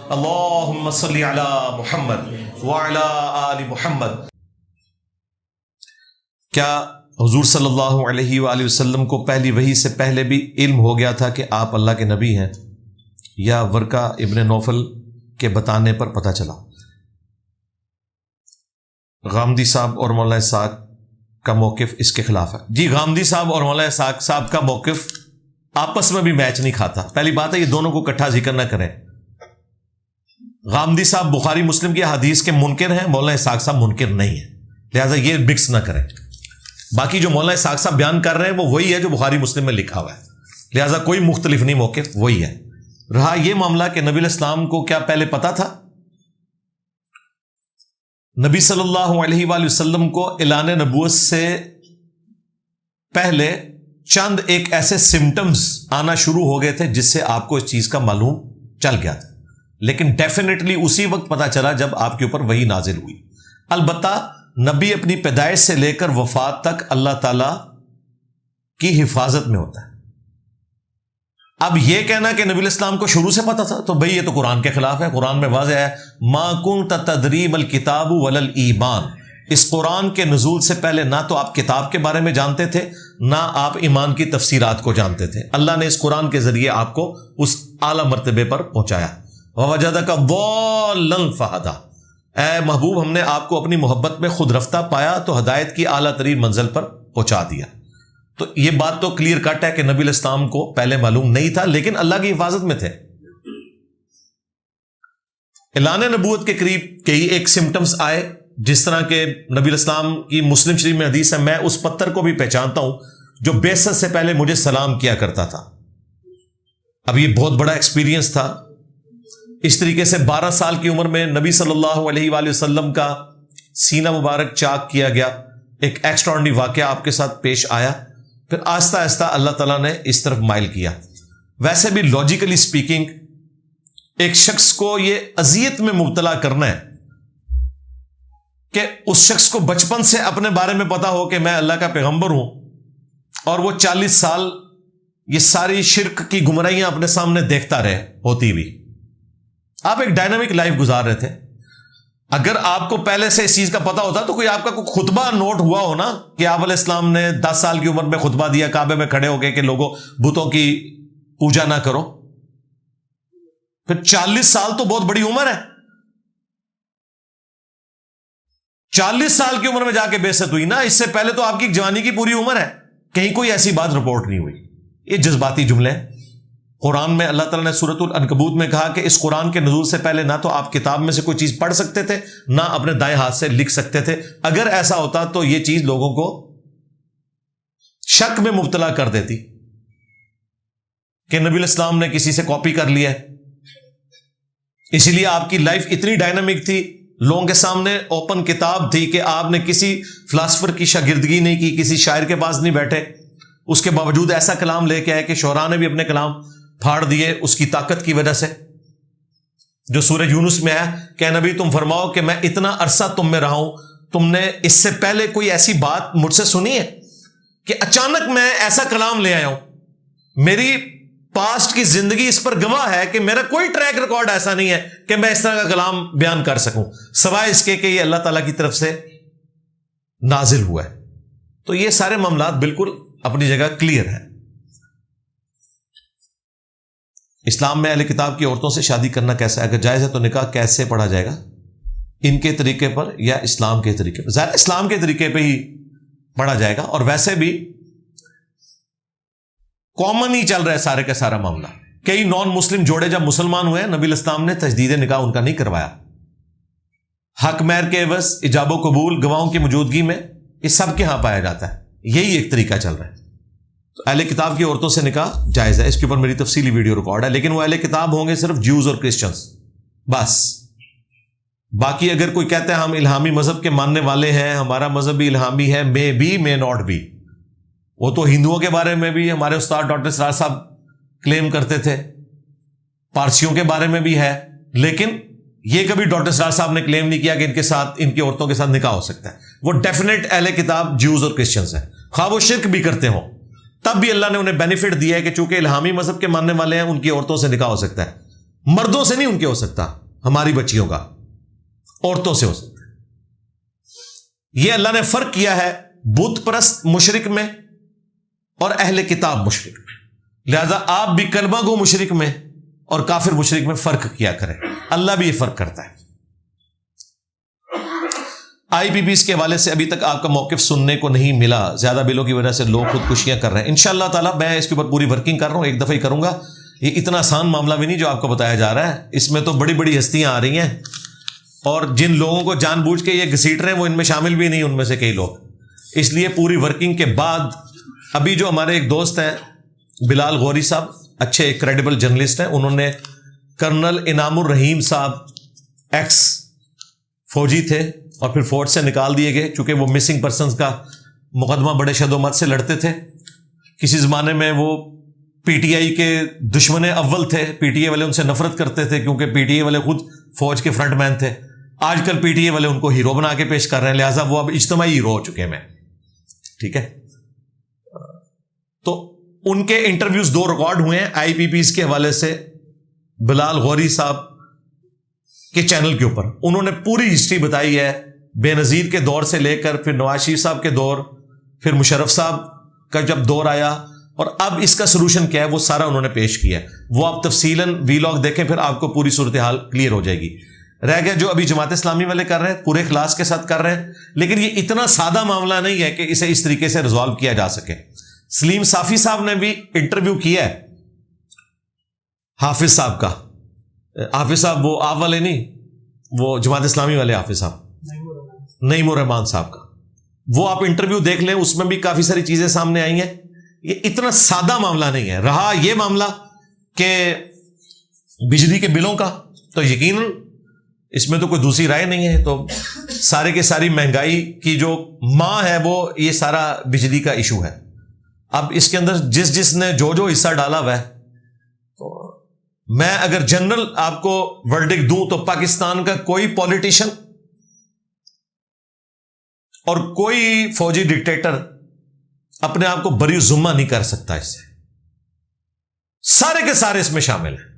اللہم صلی علی محمد وعلی آل محمد۔ کیا حضور صلی اللہ علیہ وآلہ وسلم کو پہلی وحی سے پہلے بھی علم ہو گیا تھا کہ آپ اللہ کے نبی ہیں، یا ورقہ ابن نوفل کے بتانے پر پتہ چلا؟ غامدی صاحب اور مولانا اسحاق کا موقف اس کے خلاف ہے۔ جی، غامدی صاحب اور مولانا اسحاق صاحب کا موقف آپس میں بھی میچ نہیں کھاتا۔ پہلی بات ہے یہ دونوں کو اکٹھا ذکر نہ کریں۔ غامدی صاحب بخاری مسلم کی حدیث کے منکر ہیں، مولانا اسحاق صاحب منکر نہیں ہیں، لہذا یہ مکس نہ کریں۔ باقی جو مولانا اسحاق صاحب بیان کر رہے ہیں وہ وہی ہے جو بخاری مسلم میں لکھا ہوا ہے، لہذا کوئی مختلف نہیں، موقف وہی ہے۔ رہا یہ معاملہ کہ نبی الاسلام کو کیا پہلے پتا تھا؟ نبی صلی اللہ علیہ وآلہ وسلم کو اعلان نبوت سے پہلے چند ایک ایسے سمٹمز آنا شروع ہو گئے تھے جس سے آپ کو اس چیز کا معلوم چل گیا تھا، لیکن ڈیفینیٹلی اسی وقت پتا چلا جب آپ کے اوپر وحی نازل ہوئی۔ البتہ نبی اپنی پیدائش سے لے کر وفات تک اللہ تعالی کی حفاظت میں ہوتا ہے۔ اب یہ کہنا کہ نبی الاسلام کو شروع سے پتا تھا تو بھئی یہ تو قرآن کے خلاف ہے۔ قرآن میں واضح ہے ما کنت تدری ما الکتاب ولا الایمان، اس قرآن کے نزول سے پہلے نہ تو آپ کتاب کے بارے میں جانتے تھے، نہ آپ ایمان کی تفسیرات کو جانتے تھے۔ اللہ نے اس قرآن کے ذریعے آپ کو اس اعلیٰ مرتبے پر پہنچایا۔ وَوَجَدَكَ ضَالًّا فَهَدَىٰ، اے محبوب ہم نے آپ کو اپنی محبت میں خود رفتہ پایا تو ہدایت کی اعلیٰ ترین منزل پر پہنچا دیا۔ تو یہ بات تو کلیئر کٹ ہے کہ نبی الاسلام کو پہلے معلوم نہیں تھا، لیکن اللہ کی حفاظت میں تھے۔ اعلان نبوت کے قریب کئی ایک سمٹمز آئے، جس طرح کہ نبی الاسلام کی مسلم شریف میں حدیث ہے میں اس پتھر کو بھی پہچانتا ہوں جو بعثت سے پہلے مجھے سلام کیا کرتا تھا۔ اب یہ بہت بڑا ایکسپیرینس تھا۔ اس طریقے سے 12 سال کی عمر میں نبی صلی اللہ علیہ وآلہ وسلم کا سینہ مبارک چاک کیا گیا، ایک ایکسٹراڈنری واقعہ آپ کے ساتھ پیش آیا، پھر آہستہ آہستہ اللہ تعالیٰ نے اس طرف مائل کیا۔ ویسے بھی لاجیکلی سپیکنگ ایک شخص کو یہ اذیت میں مبتلا کرنا ہے کہ اس شخص کو بچپن سے اپنے بارے میں پتا ہو کہ میں اللہ کا پیغمبر ہوں، اور وہ 40 سال یہ ساری شرک کی گمراہیاں اپنے سامنے دیکھتا رہے ہوتی بھی۔ آپ ایک ڈائنامک لائف گزار رہے تھے۔ اگر آپ کو پہلے سے اس چیز کا پتا ہوتا تو کوئی آپ کا کوئی خطبہ نوٹ ہوا ہونا کہ آپ علیہ السلام نے 10 سال کی عمر میں خطبہ دیا کعبے میں کھڑے ہو کے کہ لوگوں بتوں کی پوجا نہ کرو۔ پھر 40 سال تو بہت بڑی عمر ہے۔ 40 سال کی عمر میں جا کے بعثت ہوئی نا، اس سے پہلے تو آپ کی جوانی کی پوری عمر ہے، کہیں کوئی ایسی بات رپورٹ نہیں ہوئی۔ یہ جذباتی جملے ہیں۔ قرآن میں اللہ تعالیٰ نے سورۃ العنکبوت میں کہا کہ اس قرآن کے نزول سے پہلے نہ تو آپ کتاب میں سے کوئی چیز پڑھ سکتے تھے، نہ اپنے دائیں ہاتھ سے لکھ سکتے تھے۔ اگر ایسا ہوتا تو یہ چیز لوگوں کو شک میں مبتلا کر دیتی کہ نبی الاسلام نے کسی سے کاپی کر لیا ہے۔ اسی لیے آپ کی لائف اتنی ڈائنامک تھی، لوگوں کے سامنے اوپن کتاب تھی کہ آپ نے کسی فلاسفر کی شاگردگی نہیں کی، کسی شاعر کے پاس نہیں بیٹھے، اس کے باوجود ایسا کلام لے کے آئے کہ شعراء نے بھی اپنے کلام پھاڑ دیے اس کی طاقت کی وجہ سے، جو سورہ یونس میں ہے کہ نبی تم فرماؤ کہ میں اتنا عرصہ تم میں رہا ہوں، تم نے اس سے پہلے کوئی ایسی بات مجھ سے سنی ہے کہ اچانک میں ایسا کلام لے آیا ہوں؟ میری پاسٹ کی زندگی اس پر گواہ ہے کہ میرا کوئی ٹریک ریکارڈ ایسا نہیں ہے کہ میں اس طرح کا کلام بیان کر سکوں، سوائے اس کے کہ یہ اللہ تعالیٰ کی طرف سے نازل ہوا ہے۔ تو یہ سارے معاملات بالکل اپنی جگہ کلیئر ہیں۔ اسلام میں اہل کتاب کی عورتوں سے شادی کرنا کیسا ہے؟ اگر جائز ہے تو نکاح کیسے پڑھا جائے گا؟ ان کے طریقے پر یا اسلام کے طریقے پر؟ ظاہر اسلام کے طریقے پہ ہی پڑھا جائے گا، اور ویسے بھی کامن ہی چل رہا ہے سارے کا سارا معاملہ۔ کئی نان مسلم جوڑے جب مسلمان ہوئے، نبی الاسلام نے تجدید نکاح ان کا نہیں کروایا۔ حق مہر کے عوض ایجاب و قبول گواہوں کی موجودگی میں یہ سب کے ہاں پایا جاتا ہے، یہی ایک طریقہ چل رہا ہے۔ تو اہل کتاب کی عورتوں سے نکاح جائز ہے، اس کے اوپر میری تفصیلی ویڈیو ریکارڈ ہے، لیکن وہ اہل کتاب ہوں گے صرف جیوز اور کرسچنز بس۔ باقی اگر کوئی کہتا ہے ہم الہامی مذہب کے ماننے والے ہیں، ہمارا مذہب بھی الہامی ہے، may be may not be, وہ تو ہندوؤں کے بارے میں بھی ہمارے استاد ڈاکٹر اسرار صاحب کلیم کرتے تھے، پارسیوں کے بارے میں بھی ہے، لیکن یہ کبھی ڈاکٹر اسرار صاحب نے کلیم نہیں کیا کہ ان کے ساتھ ان کی عورتوں کے ساتھ نکاح ہو سکتا ہے۔ وہ ڈیفینیٹ اہل کتاب جیوز اور کرسچنز ہیں، خواہ وہ شرک بھی کرتے ہوں، تب بھی اللہ نے انہیں بینیفٹ دیا ہے کہ چونکہ الہامی مذہب کے ماننے والے ہیں ان کی عورتوں سے نکاح ہو سکتا ہے۔ مردوں سے نہیں ان کے ہو سکتا، ہماری بچیوں کا عورتوں سے ہو سکتا ہے۔ یہ اللہ نے فرق کیا ہے بت پرست مشرک میں اور اہل کتاب مشرک میں، لہذا آپ بھی کلمہ گو مشرک میں اور کافر مشرک میں فرق کیا کریں، اللہ بھی یہ فرق کرتا ہے۔ آئی پی پیز کے حوالے سے ابھی تک آپ کا موقف سننے کو نہیں ملا، زیادہ بلوں کی وجہ سے لوگ خودکشیاں کر رہے ہیں۔ انشاءاللہ تعالی میں اس کے اوپر پوری ورکنگ کر رہا ہوں، ایک دفعہ ہی کروں گا۔ یہ اتنا آسان معاملہ بھی نہیں جو آپ کو بتایا جا رہا ہے، اس میں تو بڑی بڑی ہستیاں آ رہی ہیں، اور جن لوگوں کو جان بوجھ کے یہ گھسیٹ رہے ہیں وہ ان میں شامل بھی نہیں، ان میں سے کئی لوگ۔ اس لیے پوری ورکنگ کے بعد ابھی جو ہمارے ایک دوست ہیں بلال غوری صاحب، اچھے کریڈیبل جرنلسٹ ہیں، انہوں نے کرنل انعام الرحیم صاحب ایکس فوجی تھے اور پھر فوج سے نکال دیے گئے، چونکہ وہ مسنگ پرسنز کا مقدمہ بڑے شد و مت سے لڑتے تھے۔ کسی زمانے میں وہ پی ٹی آئی کے دشمن اول تھے، پی ٹی آئی والے ان سے نفرت کرتے تھے کیونکہ پی ٹی آئی والے خود فوج کے فرنٹ مین تھے۔ آج کل پی ٹی آئی والے ان کو ہیرو بنا کے پیش کر رہے ہیں، لہٰذا وہ اب اجتماعی ہیرو ہو چکے ہیں۔ ٹھیک ہے، تو ان کے انٹرویوز 2 ریکارڈ ہوئے ہیں آئی پی پیز کے حوالے سے بلال غوری صاحب کے چینل کے اوپر۔ انہوں نے پوری ہسٹری بتائی ہے، بے نظیر کے دور سے لے کر پھر نواز شریف صاحب کے دور، پھر مشرف صاحب کا جب دور آیا، اور اب اس کا سلوشن کیا ہے وہ سارا انہوں نے پیش کیا ہے۔ وہ آپ تفصیلاً ویلاگ دیکھیں، پھر آپ کو پوری صورتحال کلیئر ہو جائے گی۔ رہ گیا جو ابھی جماعت اسلامی والے کر رہے ہیں، پورے اخلاص کے ساتھ کر رہے ہیں، لیکن یہ اتنا سادہ معاملہ نہیں ہے کہ اسے اس طریقے سے ریزالو کیا جا سکے۔ سلیم صافی صاحب نے بھی انٹرویو کیا ہے حافظ صاحب کا۔ حافظ صاحب وہ آپ والے نہیں، وہ جماعت اسلامی والے حافظ صاحب، نعیم الرحمان صاحب کا، وہ آپ انٹرویو دیکھ لیں، اس میں بھی کافی ساری چیزیں سامنے آئی ہیں۔ یہ اتنا سادہ معاملہ نہیں ہے۔ رہا یہ معاملہ کہ بجلی کے بلوں کا، تو یقیناً اس میں تو کوئی دوسری رائے نہیں ہے، تو سارے کے ساری مہنگائی کی جو ماں ہے وہ یہ سارا بجلی کا ایشو ہے۔ اب اس کے اندر جس نے جو حصہ ڈالا ہوا ہے، تو میں اگر جنرل آپ کو ورڈکٹ دوں تو پاکستان کا کوئی پولیٹیشین اور کوئی فوجی ڈکٹیٹر اپنے آپ کو بری ذمہ نہیں کر سکتا اس سے، سارے کے سارے اس میں شامل ہیں۔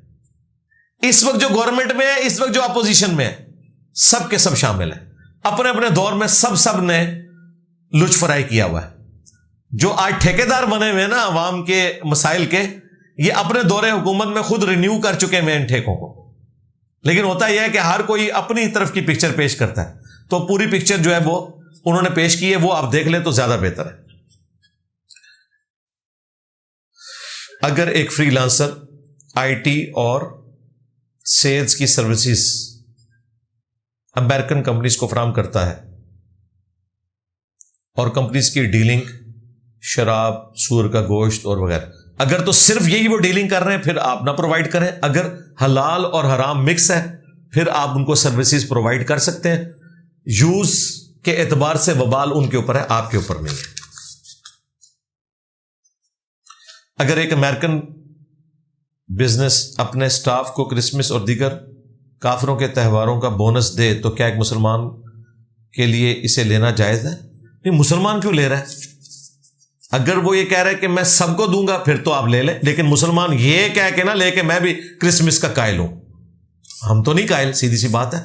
اس وقت جو گورنمنٹ میں ہے، اس وقت جو اپوزیشن میں ہے، سب کے سب شامل ہیں۔ اپنے اپنے دور میں سب نے لچ فرائی کیا ہوا ہے۔ جو آج ٹھیکیدار بنے ہوئے ہیں نا عوام کے مسائل کے، یہ اپنے دور حکومت میں خود رینیو کر چکے ہیں ان ٹھیکوں کو، لیکن ہوتا یہ ہے کہ ہر کوئی اپنی طرف کی پکچر پیش کرتا ہے، تو پوری پکچر جو ہے وہ انہوں نے پیش کی ہے، وہ آپ دیکھ لیں تو زیادہ بہتر ہے۔ اگر ایک فری لانسر آئی ٹی اور سیلز کی سروسز امریکن کمپنیز کو فراہم کرتا ہے، اور کمپنیز کی ڈیلنگ شراب، سور کا گوشت اور وغیرہ، اگر تو صرف یہی وہ ڈیلنگ کر رہے ہیں پھر آپ نہ پرووائڈ کریں۔ اگر حلال اور حرام مکس ہے پھر آپ ان کو سروسز پرووائڈ کر سکتے ہیں۔ یوز کے اعتبار سے وبال ان کے اوپر ہے، آپ کے اوپر نہیں ہے۔ اگر ایک امریکن بزنس اپنے سٹاف کو کرسمس اور دیگر کافروں کے تہواروں کا بونس دے تو کیا ایک مسلمان کے لیے اسے لینا جائز ہے؟ نہیں، مسلمان کیوں لے رہا ہے؟ اگر وہ یہ کہہ رہا ہے کہ میں سب کو دوں گا پھر تو آپ لے لیں، لیکن مسلمان یہ کہہ کے نہ لے کہ میں بھی کرسمس کا قائل ہوں۔ ہم تو نہیں قائل، سیدھی سی بات ہے۔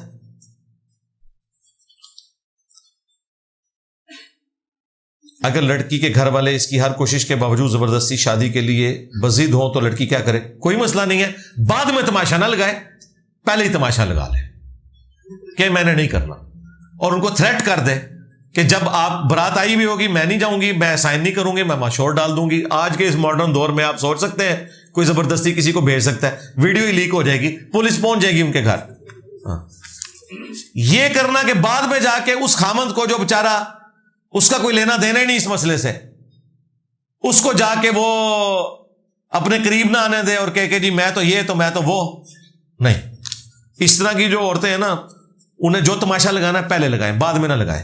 اگر لڑکی کے گھر والے اس کی ہر کوشش کے باوجود زبردستی شادی کے لیے بضد ہوں تو لڑکی کیا کرے؟ کوئی مسئلہ نہیں ہے، بعد میں تماشا نہ لگائے، پہلے ہی تماشا لگا لے کہ میں نے نہیں کرنا، اور ان کو تھریٹ کر دے کہ جب آپ برات آئی بھی ہوگی میں نہیں جاؤں گی، میں سائن نہیں کروں گی، میں مشور ڈال دوں گی۔ آج کے اس ماڈرن دور میں آپ سوچ سکتے ہیں کوئی زبردستی کسی کو بھیج سکتا ہے؟ ویڈیو ہی لیک ہو جائے گی، پولیس پہنچ جائے گی ان کے گھر۔ یہ کرنا کہ بعد میں جا کے اس خامند کو جو بیچارہ اس کا کوئی لینا دینا ہی نہیں اس مسئلے سے، اس کو جا کے وہ اپنے قریب نہ آنے دے اور کہ جی میں تو یہ تو میں تو وہ نہیں۔ اس طرح کی جو عورتیں ہیں نا، انہیں جو تماشا لگانا ہے پہلے لگائیں، بعد میں نہ لگائیں۔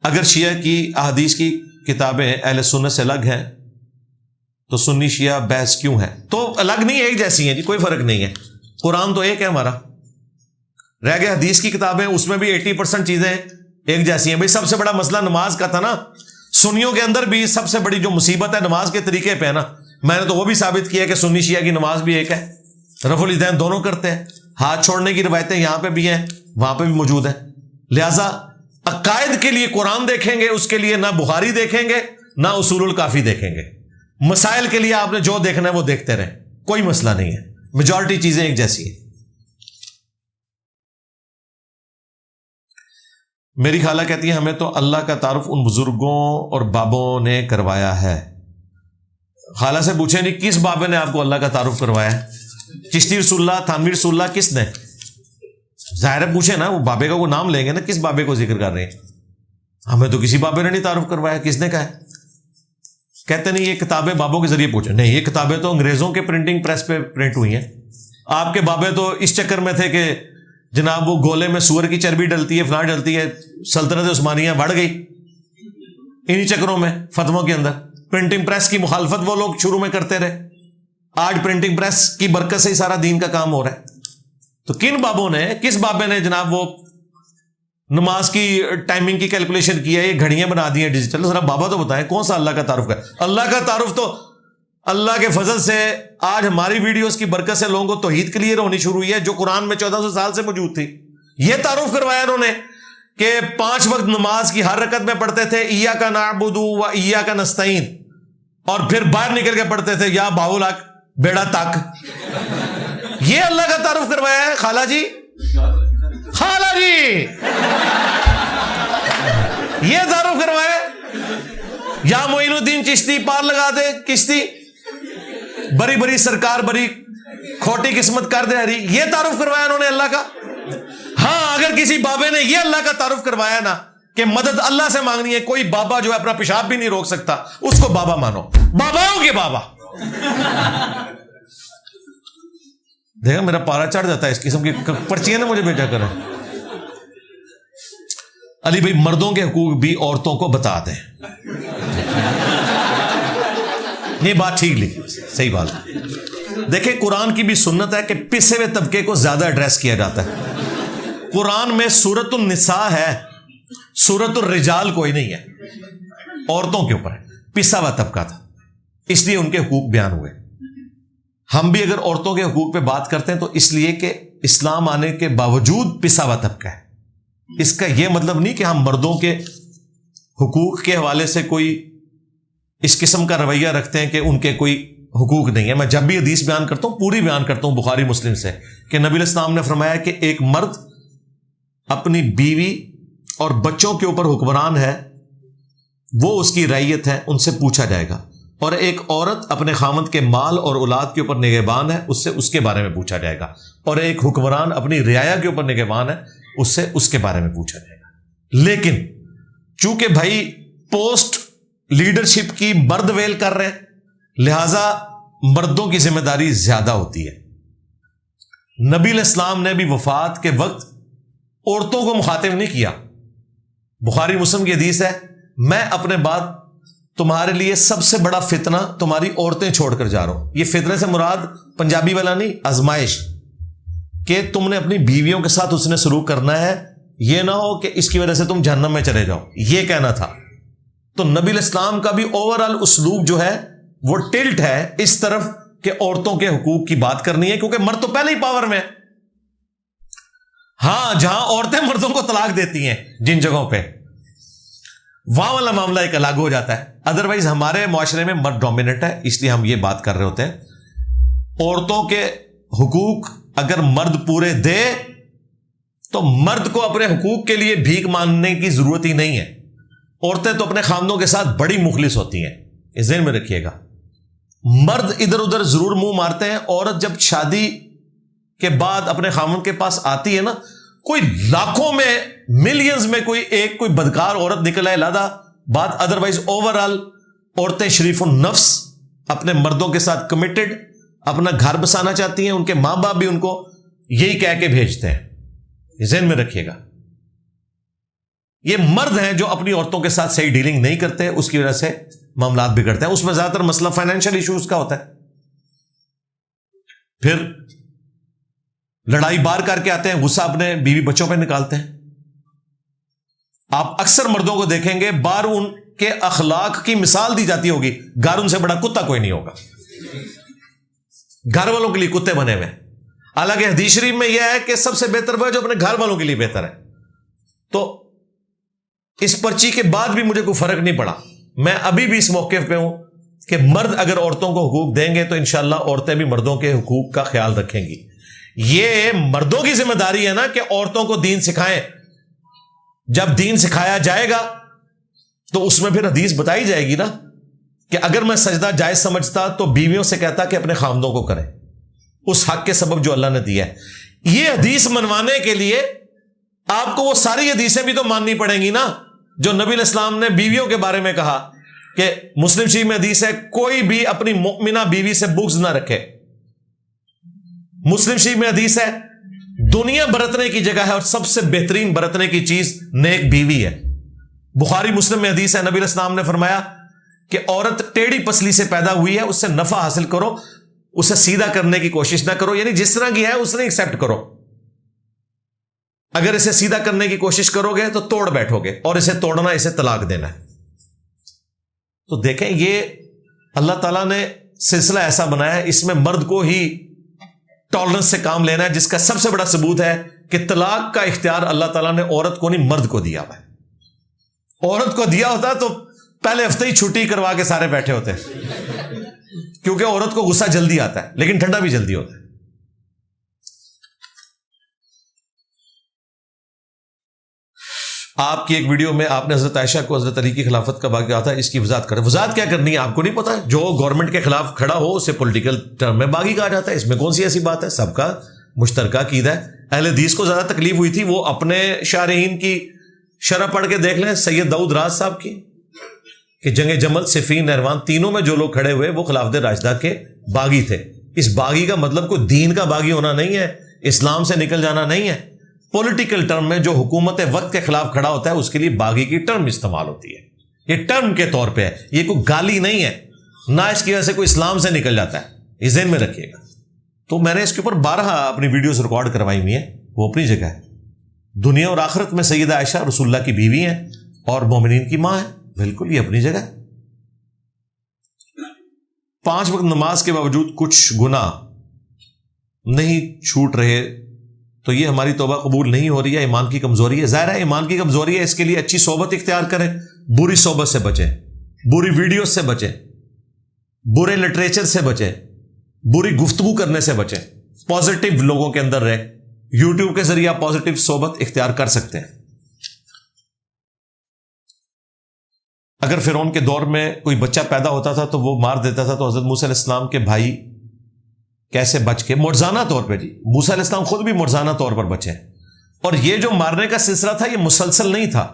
اگر شیعہ کی احادیث کی کتابیں اہل سنت سے الگ ہیں تو سنی شیعہ بحث کیوں ہے؟ تو الگ نہیں، ایک جیسی ہیں جی، کوئی فرق نہیں ہے۔ قرآن تو ایک ہے ہمارا، رہ گئے حدیث کی کتابیں، اس میں بھی 80% چیزیں ایک جیسی ہیں۔ بھائی سب سے بڑا مسئلہ نماز کا تھا نا، سنیوں کے اندر بھی سب سے بڑی جو مصیبت ہے نماز کے طریقے پہ ہے نا۔ میں نے تو وہ بھی ثابت کیا کہ سنی شیعہ کی نماز بھی ایک ہے، رفع الیدین دونوں کرتے ہیں، ہاتھ چھوڑنے کی روایتیں یہاں پہ بھی ہیں وہاں پہ بھی موجود ہیں۔ لہذا عقائد کے لیے قرآن دیکھیں گے، اس کے لیے نہ بخاری دیکھیں گے نہ اصول الکافی دیکھیں گے۔ مسائل کے لیے آپ نے جو دیکھنا ہے وہ دیکھتے رہیں، کوئی مسئلہ نہیں ہے، میجورٹی چیزیں ایک جیسی ہیں۔ میری خالہ کہتی ہے ہمیں تو اللہ کا تعارف ان بزرگوں اور بابوں نے کروایا ہے۔ خالہ سے پوچھیں نہیں کس بابے نے آپ کو اللہ کا تعارف کروایا ہے؟ چشتی رسول اللہ، تھانوی رسول اللہ، کس نے؟ ظاہر ہے پوچھیں نا، وہ بابے کا وہ نام لیں گے نا، کس بابے کو ذکر کر رہے ہیں؟ ہمیں تو کسی بابے نے نہیں تعارف کروایا، کس نے کہا ہے؟ کہتے نہیں یہ کتابیں بابوں کے ذریعے پوچھیں، نہیں، یہ کتابیں تو انگریزوں کے پرنٹنگ پریس پہ پرنٹ ہوئی ہیں۔ آپ کے بابے تو اس چکر میں تھے کہ جناب وہ گولے میں سور کی چربی ڈلتی ہے، فلاں ڈلتی ہے، سلطنت عثمانیہ بڑھ گئی انہی چکروں میں، فتووں کے اندر پرنٹنگ پریس کی مخالفت وہ لوگ شروع میں کرتے رہے، آج پرنٹنگ پریس کی برکت سے ہی سارا دین کا کام ہو رہا ہے۔ تو کن بابوں نے، کس بابے نے جناب وہ نماز کی ٹائمنگ کی کیلکولیشن کی ہے، یہ گھڑیاں بنا دی ہیں ڈیجیٹل؟ ذرا بابا تو بتائیں کون سا اللہ کا تعارف ہے؟ اللہ کا تعارف تو اللہ کے فضل سے آج ہماری ویڈیوز کی برکت سے لوگوں کو توحید کلیئر ہونی شروع ہوئی ہے، جو قرآن میں 1400 سال سے موجود تھی۔ یہ تعارف کروایا انہوں نے کہ 5 وقت نماز کی ہر رکعت میں پڑھتے تھے ایاک نعبد و ایاک نستعین، اور پھر باہر نکل کے پڑھتے تھے یا باہلک بیڑا تک۔ یہ اللہ کا تعارف کروایا ہے خالہ جی؟ خالہ جی یہ تعارف کروایا یا معین الدین چشتی پار لگا دے کشتی، بڑی بڑی سرکار بڑی کھوٹی قسمت کر دے ہری، یہ تعارف کروایا انہوں نے اللہ کا؟ ہاں، اگر کسی بابے نے یہ اللہ کا تعارف کروایا نا کہ مدد اللہ سے مانگنی ہے، کوئی بابا جو ہے اپنا پیشاب بھی نہیں روک سکتا، اس کو بابا مانو، باباؤں کے بابا۔ دیکھا میرا پارا چڑھ جاتا ہے، اس قسم کی پرچیاں نے مجھے بھیجا کریں۔ علی بھائی مردوں کے حقوق بھی عورتوں کو بتا دیں، یہ بات ٹھیک لکھی، صحیح بات ہے۔ دیکھیں قرآن کی بھی سنت ہے کہ پسے ہوئے طبقے کو زیادہ ایڈریس کیا جاتا ہے۔ قرآن میں سورۃ النساء ہے، سورۃ الرجال کوئی نہیں ہے، عورتوں کے اوپر ہے، پسا ہوا طبقہ تھا، اس لیے ان کے حقوق بیان ہوئے۔ ہم بھی اگر عورتوں کے حقوق پہ بات کرتے ہیں تو اس لیے کہ اسلام آنے کے باوجود پسا ہوا طبقہ ہے۔ اس کا یہ مطلب نہیں کہ ہم مردوں کے حقوق کے حوالے سے کوئی اس قسم کا رویہ رکھتے ہیں کہ ان کے کوئی حقوق نہیں ہے۔ میں جب بھی حدیث بیان کرتا ہوں پوری بیان کرتا ہوں بخاری مسلم سے، کہ نبی علیہ السلام نے فرمایا کہ ایک مرد اپنی بیوی اور بچوں کے اوپر حکمران ہے، وہ اس کی رعیت ہے، ان سے پوچھا جائے گا، اور ایک عورت اپنے خامند کے مال اور اولاد کے اوپر نگہبان ہے، اس سے اس کے بارے میں پوچھا جائے گا، اور ایک حکمران اپنی رعایا کے اوپر نگہبان ہے، اس سے اس کے بارے میں پوچھا جائے گا۔ لیکن چونکہ بھائی پوسٹ لیڈرشپ کی مرد ویل کر رہے ہیں، لہذا مردوں کی ذمہ داری زیادہ ہوتی ہے۔ نبی علیہ السلام نے بھی وفات کے وقت عورتوں کو مخاطب نہیں کیا۔ بخاری مسلم کی حدیث ہے، میں اپنے بعد تمہارے لیے سب سے بڑا فتنہ تمہاری عورتیں چھوڑ کر جا رہا ہوں۔ یہ فتنے سے مراد پنجابی والا نہیں، آزمائش، کہ تم نے اپنی بیویوں کے ساتھ اس نے سلوک کرنا ہے، یہ نہ ہو کہ اس کی وجہ سے تم جہنم میں چلے جاؤ، یہ کہنا تھا۔ تو نبی علیہ السلام کا بھی اوور آل اسلوب جو ہے وہ ٹلٹ ہے اس طرف کہ عورتوں کے حقوق کی بات کرنی ہے، کیونکہ مرد تو پہلے ہی پاور میں ہے۔ ہاں، جہاں عورتیں مردوں کو طلاق دیتی ہیں جن جگہوں پہ، وہاں والا معاملہ ایک الگ ہو جاتا ہے۔ ادروائز ہمارے معاشرے میں مرد ڈومیننٹ ہے، اس لیے ہم یہ بات کر رہے ہوتے ہیں۔ عورتوں کے حقوق اگر مرد پورے دے تو مرد کو اپنے حقوق کے لیے بھیک مانگنے کی ضرورت ہی نہیں ہے۔ عورتیں تو اپنے خامدوں کے ساتھ بڑی مخلص ہوتی ہیں، اس ذہن میں رکھیے گا۔ مرد ادھر ادھر ضرور منہ مارتے ہیں، عورت جب شادی کے بعد اپنے خامد کے پاس آتی ہے نا، کوئی لاکھوں میں ملینز میں کوئی بدکار عورت نکل آئے، لادہ بات، ادروائز اوور آل عورتیں شریف النفس، اپنے مردوں کے ساتھ کمیٹڈ، اپنا گھر بسانا چاہتی ہیں، ان کے ماں باپ بھی ان کو یہی کہہ کے بھیجتے ہیں، ذہن میں رکھیے گا۔ یہ مرد ہیں جو اپنی عورتوں کے ساتھ صحیح ڈیلنگ نہیں کرتے، اس کی وجہ سے معاملات بگڑتے ہیں۔ اس میں زیادہ تر مسئلہ فائنینشیل ایشوز کا ہوتا ہے، پھر لڑائی بار کر کے آتے ہیں، غصہ اپنے بیوی بچوں پہ نکالتے ہیں۔ آپ اکثر مردوں کو دیکھیں گے، بار ان کے اخلاق کی مثال دی جاتی ہوگی، گھر ان سے بڑا کتا کوئی نہیں ہوگا، گھر والوں کے لیے کتے بنے ہوئے. حالانکہ حدیث شریف میں یہ ہے کہ سب سے بہتر وہ ہے جو اپنے گھر والوں کے لیے بہتر ہے. تو اس پرچی کے بعد بھی مجھے کوئی فرق نہیں پڑا. میں ابھی بھی اس موقف پہ ہوں کہ مرد اگر عورتوں کو حقوق دیں گے تو انشاءاللہ عورتیں بھی مردوں کے حقوق کا خیال رکھیں گی. یہ مردوں کی ذمہ داری ہے نا کہ عورتوں کو دین سکھائیں. جب دین سکھایا جائے گا تو اس میں پھر حدیث بتائی جائے گی نا کہ اگر میں سجدہ جائز سمجھتا تو بیویوں سے کہتا کہ اپنے خامدوں کو کریں اس حق کے سبب جو اللہ نے دیا ہے. یہ حدیث منوانے کے لیے آپ کو وہ ساری حدیثیں بھی تو ماننی پڑیں گی نا جو نبی علیہ السلام نے بیویوں کے بارے میں کہا کہ مسلم شریف میں حدیث ہے کوئی بھی اپنی مؤمنہ بیوی سے بغض نہ رکھے. مسلم شریف میں حدیث ہے دنیا برتنے کی جگہ ہے اور سب سے بہترین برتنے کی چیز نیک بیوی ہے. بخاری مسلم میں حدیث ہے نبی علیہ السلام نے فرمایا کہ عورت ٹیڑھی پسلی سے پیدا ہوئی ہے اس سے نفع حاصل کرو اسے سیدھا کرنے کی کوشش نہ کرو. یعنی جس طرح کی ہے اس نے ایکسپٹ کرو. اگر اسے سیدھا کرنے کی کوشش کرو گے تو توڑ بیٹھو گے اور اسے توڑنا اسے طلاق دینا ہے. تو دیکھیں یہ اللہ تعالیٰ نے سلسلہ ایسا بنایا ہے اس میں مرد کو ہی ٹالرنس سے کام لینا ہے جس کا سب سے بڑا ثبوت ہے کہ طلاق کا اختیار اللہ تعالیٰ نے عورت کو نہیں مرد کو دیا ہوا ہے. عورت کو دیا ہوتا تو پہلے ہفتے ہی چھٹی کروا کے سارے بیٹھے ہوتے کیونکہ عورت کو غصہ جلدی آتا ہے لیکن ٹھنڈا بھی جلدی ہوتا ہے. آپ کی ایک ویڈیو میں آپ نے حضرت عائشہ کو حضرت علی کی خلافت کا واقعہ تھا اس کی وضاحت کریں. وضاحت کیا کرنی ہے آپ کو نہیں پتا. جو گورنمنٹ کے خلاف کھڑا ہو اسے پولیٹیکل ٹرم میں باغی کہا جاتا ہے. اس میں کون سی ایسی بات ہے؟ سب کا مشترکہ عقیدہ ہے. اہل حدیث کو زیادہ تکلیف ہوئی تھی وہ اپنے شارحین کی شرح پڑھ کے دیکھ لیں سید داؤد راز صاحب کی کہ جنگ جمل صفین نہروان تینوں میں جو لوگ کھڑے ہوئے وہ خلافت راشدہ کے باغی تھے. اس باغی کا مطلب کوئی دین کا باغی ہونا نہیں ہے اسلام سے نکل جانا نہیں ہے. پولیٹیکل ٹرم میں جو حکومت وقت کے خلاف کھڑا ہوتا ہے اس کے لیے باغی کی ٹرم استعمال ہوتی ہے. یہ ٹرم کے طور پہ ہے یہ کوئی گالی نہیں ہے نہ اس کی وجہ سے کوئی اسلام سے نکل جاتا ہے. یہ ذہن میں رکھیے گا. تو میں نے اس کے اوپر 12 اپنی ویڈیوز ریکارڈ کروائی ہوئی ہیں وہ اپنی جگہ ہے. دنیا اور آخرت میں سیدہ عائشہ رسول اللہ کی بیوی ہیں اور مومنین کی ماں ہے. بالکل یہ اپنی جگہ ہے. 5 وقت نماز کے باوجود کچھ گناہ نہیں چھوٹ رہے تو یہ ہماری توبہ قبول نہیں ہو رہی ہے ایمان کی کمزوری ہے. ظاہر ہے ایمان کی کمزوری ہے. اس کے لیے اچھی صحبت اختیار کریں بری صحبت سے بچیں بری ویڈیوز سے بچیں برے لٹریچر سے بچیں بری گفتگو کرنے سے بچیں پازیٹیو لوگوں کے اندر رہیں. یوٹیوب کے ذریعے آپ پازیٹیو صحبت اختیار کر سکتے ہیں. اگر فرعون کے دور میں کوئی بچہ پیدا ہوتا تھا تو وہ مار دیتا تھا تو حضرت موسیٰ علیہ السلام کے بھائی کیسے بچ کے معجزانہ طور پہ موسیٰ علیہ السلام خود بھی معجزانہ طور پر بچے. اور یہ جو مارنے کا سلسلہ تھا یہ مسلسل نہیں تھا.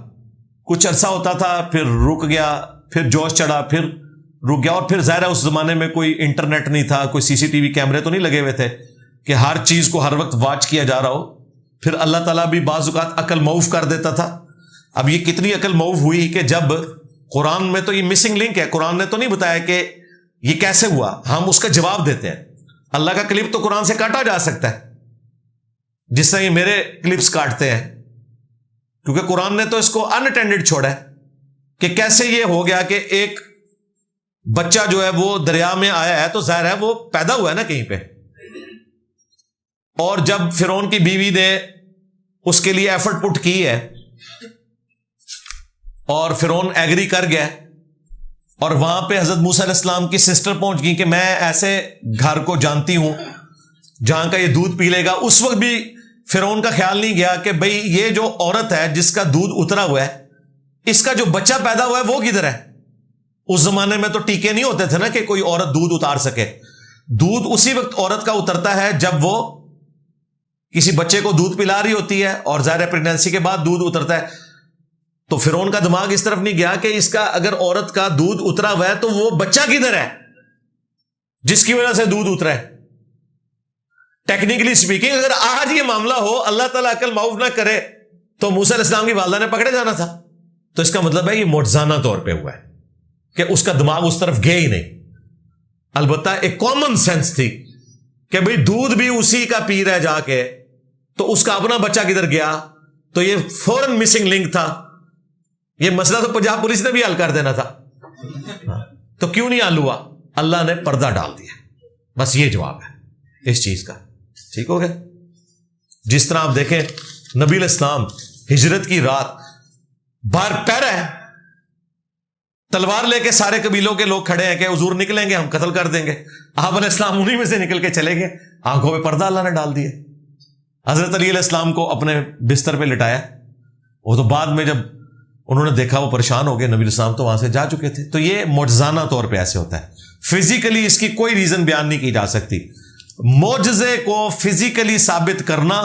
کچھ عرصہ ہوتا تھا پھر رک گیا پھر جوش چڑھا پھر رک گیا. اور پھر ظاہر ہے اس زمانے میں کوئی انٹرنیٹ نہیں تھا کوئی سی سی ٹی وی کیمرے تو نہیں لگے ہوئے تھے کہ ہر چیز کو ہر وقت واچ کیا جا رہا ہو. پھر اللہ تعالیٰ بھی بعض اوقات عقل معاف کر دیتا تھا. اب یہ کتنی عقل معاف ہوئی کہ جب قرآن میں تو یہ مسنگ لنک ہے قرآن نے تو نہیں بتایا کہ یہ کیسے ہوا ہم اس کا جواب دیتے ہیں. اللہ کا کلپ تو قرآن سے کاٹا جا سکتا ہے جس طرح یہ میرے کلپس کاٹتے ہیں کیونکہ قرآن نے تو اس کو ان اٹینڈڈ چھوڑا ہے کہ کیسے یہ ہو گیا کہ ایک بچہ جو ہے وہ دریا میں آیا ہے تو ظاہر ہے وہ پیدا ہوا ہے نا کہیں پہ. اور جب فرعون کی بیوی نے اس کے لیے ایفرٹ پٹ کی ہے اور فرعون ایگری کر گیا اور وہاں پہ حضرت موسیٰ علیہ السلام کی سسٹر پہنچ گئی کہ میں ایسے گھر کو جانتی ہوں جہاں کا یہ دودھ پی لے گا. اس وقت بھی فرعون کا خیال نہیں گیا کہ بھئی یہ جو عورت ہے جس کا دودھ اترا ہوا ہے اس کا جو بچہ پیدا ہوا ہے وہ کدھر ہے. اس زمانے میں تو ٹیکے نہیں ہوتے تھے نا کہ کوئی عورت دودھ اتار سکے. دودھ اسی وقت عورت کا اترتا ہے جب وہ کسی بچے کو دودھ پلا رہی ہوتی ہے اور ظاہر پریگنینسی کے بعد دودھ اترتا ہے. تو فرعون کا دماغ اس طرف نہیں گیا کہ اس کا اگر عورت کا دودھ اترا ہوا ہے تو وہ بچہ کدھر ہے جس کی وجہ سے دودھ اترا ہے. ٹیکنیکلی سپیکنگ اگر آج یہ معاملہ ہو اللہ تعالیٰ عقل معاف نہ کرے تو موسیٰ علیہ السلام کی والدہ نے پکڑے جانا تھا. تو اس کا مطلب ہے یہ معجزانہ طور پہ ہوا ہے کہ اس کا دماغ اس طرف گیا ہی نہیں. البتہ ایک کامن سینس تھی کہ بھئی دودھ بھی اسی کا پی رہا ہے جا کے تو اس کا اپنا بچہ کدھر گیا. تو یہ فوراً مسنگ لنک تھا. یہ مسئلہ تو پنجاب پولیس نے بھی حل کر دینا تھا تو کیوں نہیں حل ہوا؟ اللہ نے پردہ ڈال دیا. بس یہ جواب ہے اس چیز کا. ٹھیک ہو گیا. جس طرح آپ دیکھیں نبی علیہ السلام ہجرت کی رات بار پیرا ہے, تلوار لے کے سارے قبیلوں کے لوگ کھڑے ہیں کہ حضور نکلیں گے ہم قتل کر دیں گے. آپ علیہ السلام انہی میں سے نکل کے چلے گئے. آنکھوں پہ پردہ اللہ نے ڈال دیا. حضرت علی علیہ السلام کو اپنے بستر پہ لٹایا. وہ تو بعد میں جب انہوں نے دیکھا وہ پریشان ہو گئے, نبی علیہ السلام تو وہاں سے جا چکے تھے. تو یہ معجزانہ طور پہ ایسے ہوتا ہے. فزیکلی اس کی کوئی ریزن بیان نہیں کی جا سکتی. معجزے کو فزیکلی ثابت کرنا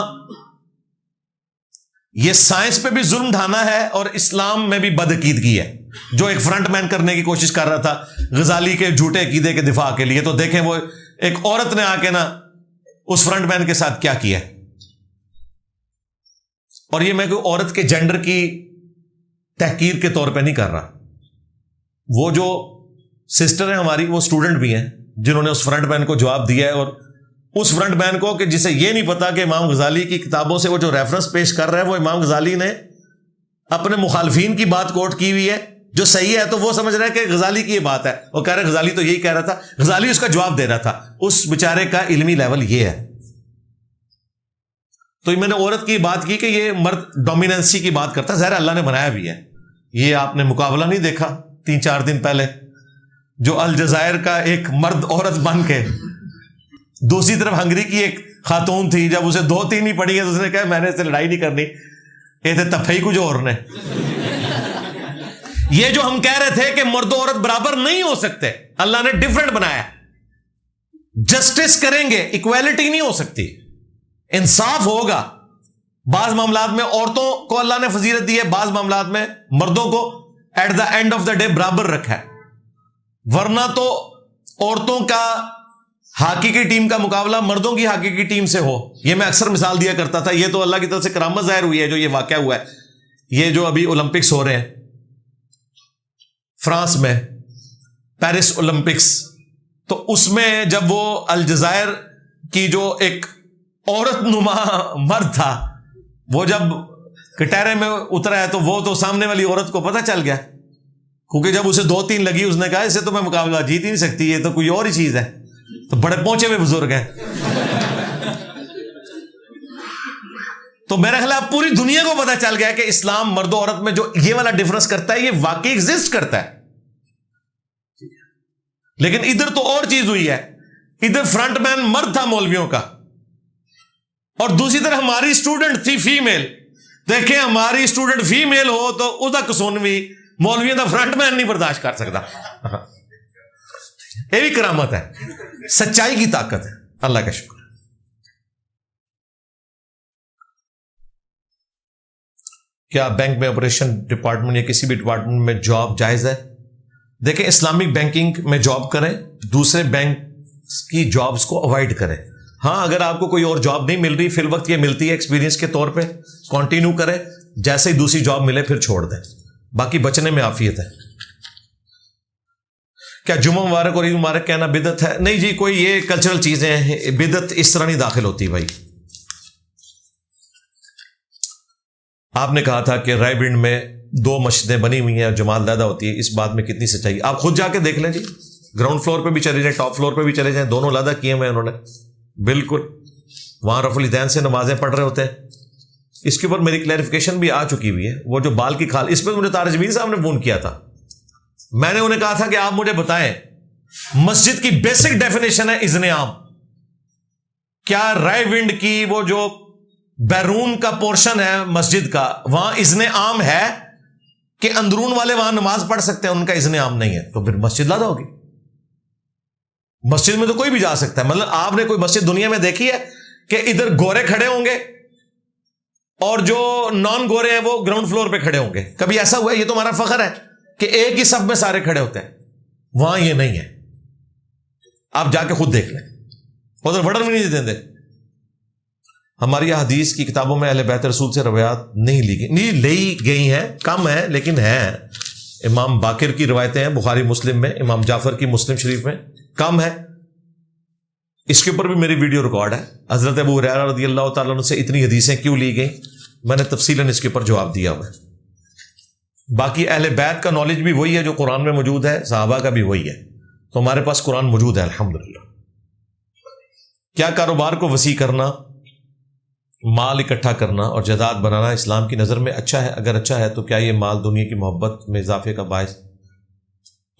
یہ سائنس پہ بھی ظلم ڈھانا ہے اور اسلام میں بھی بدعقیدگی ہے, جو ایک فرنٹ مین کرنے کی کوشش کر رہا تھا غزالی کے جھوٹے عقیدے کے دفاع کے لیے. تو دیکھیں وہ ایک عورت نے آ کے نا اس فرنٹ مین کے ساتھ کیا کیا. اور یہ میں کوئی عورت کے جینڈر کی تحقیر کے طور پہ نہیں کر رہا. وہ جو سسٹر ہیں ہماری, وہ اسٹوڈنٹ بھی ہیں جنہوں نے اس فرنٹ مین کو جواب دیا ہے. اور اس فرنٹ مین کو کہ جسے یہ نہیں پتا کہ امام غزالی کی کتابوں سے وہ جو ریفرنس پیش کر رہا ہے وہ امام غزالی نے اپنے مخالفین کی بات کوٹ کی ہوئی ہے جو صحیح ہے, تو وہ سمجھ رہا ہے کہ غزالی کی یہ بات ہے. وہ کہہ رہے غزالی تو یہی کہہ رہا تھا, غزالی اس کا جواب دے رہا تھا. اس بیچارے کا علمی لیول یہ ہے. تو میں نے عورت کی بات کی کہ یہ مرد ڈومیننسی کی بات کرتا ہے. ظاہر اللہ نے بنایا بھی ہے. یہ آپ نے مقابلہ نہیں دیکھا 3-4 دن پہلے جو الجزائر کا ایک مرد عورت بن کے, دوسری طرف ہنگری کی ایک خاتون تھی, جب اسے 2-3 ہی پڑی ہے تو اس نے کہا میں نے اس سے لڑائی نہیں کرنی, یہ تھے تفہی کچھ اور نے. یہ جو ہم کہہ رہے تھے کہ مرد و عورت برابر نہیں ہو سکتے, اللہ نے ڈفرنٹ بنایا. جسٹس کریں گے, ایکویلٹی نہیں ہو سکتی, انصاف ہوگا. بعض معاملات میں عورتوں کو اللہ نے فضیلت دی ہے, بعض معاملات میں مردوں کو at the end of the day برابر رکھا ہے. ورنہ تو عورتوں کا ہاکی کی ٹیم کا مقابلہ مردوں کی ہاکی کی ٹیم سے ہو. یہ میں اکثر مثال دیا کرتا تھا. یہ تو اللہ کی طرف سے کرامت ظاہر ہوئی ہے جو یہ واقعہ ہوا ہے. یہ جو ابھی اولمپکس ہو رہے ہیں فرانس میں, پیرس اولمپکس, تو اس میں جب وہ الجزائر کی جو ایک عورت نما مرد تھا, وہ جب کٹہرے میں اترا ہے تو وہ تو سامنے والی عورت کو پتہ چل گیا, کیونکہ جب اسے 2-3 لگی اس نے کہا اسے تو میں مقابلہ جیت ہی نہیں سکتی, یہ تو کوئی اور ہی چیز ہے. تو بڑے پہنچے ہوئے بزرگ ہیں. تو میرا خیال ہے پوری دنیا کو پتہ چل گیا کہ اسلام مرد و عورت میں جو یہ والا ڈفرنس کرتا ہے یہ واقعی ایگزسٹ کرتا ہے. لیکن ادھر تو اور چیز ہوئی ہے. ادھر فرنٹ مین مرد تھا مولویوں کا, اور دوسری طرف ہماری اسٹوڈنٹ تھی فیمیل. دیکھیں ہماری اسٹوڈنٹ فیمیل ہو تو ادا کسونوی مولویوں کا فرنٹ مین نہیں برداشت کر سکتا. یہ بھی کرامت ہے, سچائی کی طاقت ہے. اللہ کا شکر. کیا بینک میں آپریشن ڈپارٹمنٹ یا کسی بھی ڈپارٹمنٹ میں جاب جائز ہے؟ دیکھیں اسلامک بینکنگ میں جاب کریں, دوسرے بینک کی جابز کو اوائڈ کریں. ہاں اگر آپ کو کوئی اور جاب نہیں مل رہی, فی الوقت یہ ملتی ہے ایکسپیرینس کے طور پہ, کنٹینیو کریں. جیسے ہی دوسری جاب ملے پھر چھوڑ دیں. باقی بچنے میں عافیت ہے. کیا جمعہ مبارک اور عید مبارک کہنا بدعت ہے؟ نہیں جی, کوئی یہ کلچرل چیزیں ہیں, بدعت اس طرح نہیں داخل ہوتی بھائی. آپ نے کہا تھا کہ رائے ونڈ میں 2 مسجدیں بنی ہوئی ہیں اور جماعت علیحدہ ہوتی ہے, اس بات میں کتنی سچائی؟ آپ خود جا کے دیکھ لیں جی. گراؤنڈ فلور پہ بھی چلے جائیں, ٹاپ فلور پہ بھی چلے جائیں, دونوں علیحدہ کیے ہوئے انہوں نے. بالکل وہاں رفع الیدین سے نمازیں پڑھ رہے ہوتے ہیں. اس کے اوپر میری کلیریفیکیشن بھی آ چکی ہوئی ہے. وہ جو بال کی کھال, اس پہ مجھے طارق جمیل صاحب نے فون کیا تھا. میں نے انہیں کہا تھا کہ آپ مجھے بتائیں مسجد کی بیسک ڈیفینیشن ہے اذن عام. کیا رائے ونڈ کی وہ جو بیرون کا پورشن ہے مسجد کا, وہاں اذن عام ہے کہ اندرون والے وہاں نماز پڑھ سکتے ہیں, ان کا اذن عام نہیں ہے؟ تو پھر مسجد علیحدہ ہوگی. مسجد میں تو کوئی بھی جا سکتا ہے. مطلب آپ نے کوئی مسجد دنیا میں دیکھی ہے کہ ادھر گورے کھڑے ہوں گے اور جو نان گورے ہیں وہ گراؤنڈ فلور پہ کھڑے ہوں گے؟ کبھی ایسا ہوا ہے؟ یہ تو ہمارا فخر ہے کہ ایک ہی صف میں سارے کھڑے ہوتے ہیں. وہاں یہ نہیں ہے. آپ جا کے خود دیکھ لیں, ادھر بڑن بھی نہیں دیتے. ہماری حدیث کی کتابوں میں اہل بیت رسول سے روایات نہیں لی گئی ہیں, کم ہیں لیکن ہیں. امام باقر کی روایتیں ہیں بخاری مسلم میں, امام جعفر کی مسلم شریف میں, کم ہے. اس کے اوپر بھی میری ویڈیو ریکارڈ ہے. حضرت ابو ہریرہ رضی اللہ تعالیٰ عنہ سے اتنی حدیثیں کیوں لی گئیں, میں نے تفصیلاً اس کے اوپر جواب دیا ہوا ہے. باقی اہل بیت کا نالج بھی وہی ہے جو قرآن میں موجود ہے, صحابہ کا بھی وہی ہے. تو ہمارے پاس قرآن موجود ہے الحمدللہ. کیا کاروبار کو وسیع کرنا، مال اکٹھا کرنا اور جائیداد بنانا اسلام کی نظر میں اچھا ہے؟ اگر اچھا ہے تو کیا یہ مال دنیا کی محبت میں اضافے کا باعث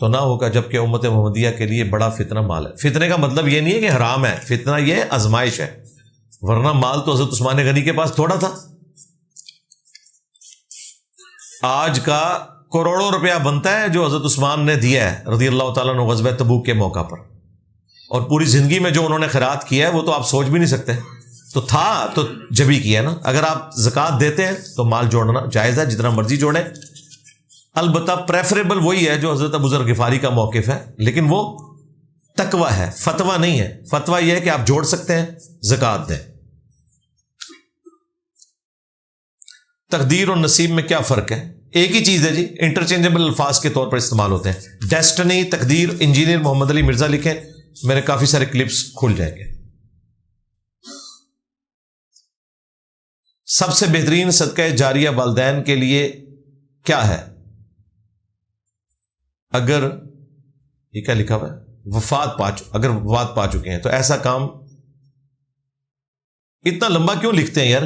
تو نہ ہوگا، جبکہ امت محمدیہ کے لیے بڑا فتنہ مال ہے؟ فتنے کا مطلب یہ نہیں ہے کہ حرام ہے، فتنہ یہ آزمائش ہے، ورنہ مال تو حضرت عثمان غنی کے پاس تھوڑا تھا۔ آج کا کروڑوں روپیہ بنتا ہے جو حضرت عثمان نے دیا ہے رضی اللہ تعالیٰ عنہ غزوہ تبوک کے موقع پر، اور پوری زندگی میں جو انہوں نے خیرات کیا ہے وہ تو آپ سوچ بھی نہیں سکتے۔ تو تھا تو جبھی کیا نا۔ اگر آپ زکوٰۃ دیتے ہیں تو مال جوڑنا جائز ہے، جتنا مرضی جوڑیں، البتہ پریفریبل وہی ہے جو حضرت ابو ذر غفاری کا موقف ہے، لیکن وہ تقوی ہے، فتویٰ نہیں ہے۔ فتویٰ یہ ہے کہ آپ جوڑ سکتے ہیں، زکوٰۃ دیں۔ تقدیر اور نصیب میں کیا فرق ہے؟ ایک ہی چیز ہے جی، انٹرچینجبل الفاظ کے طور پر استعمال ہوتے ہیں۔ ڈیسٹنی، تقدیر، انجینئر محمد علی مرزا لکھیں، میرے کافی سارے کلپس کھل جائیں گے۔ سب سے بہترین صدقہ جاریہ والدین کے لیے کیا ہے؟ اگر یہ کیا لکھا ہوا ہے، اگر وفات پا چکے ہیں تو ایسا کام، اتنا لمبا کیوں لکھتے ہیں یار؟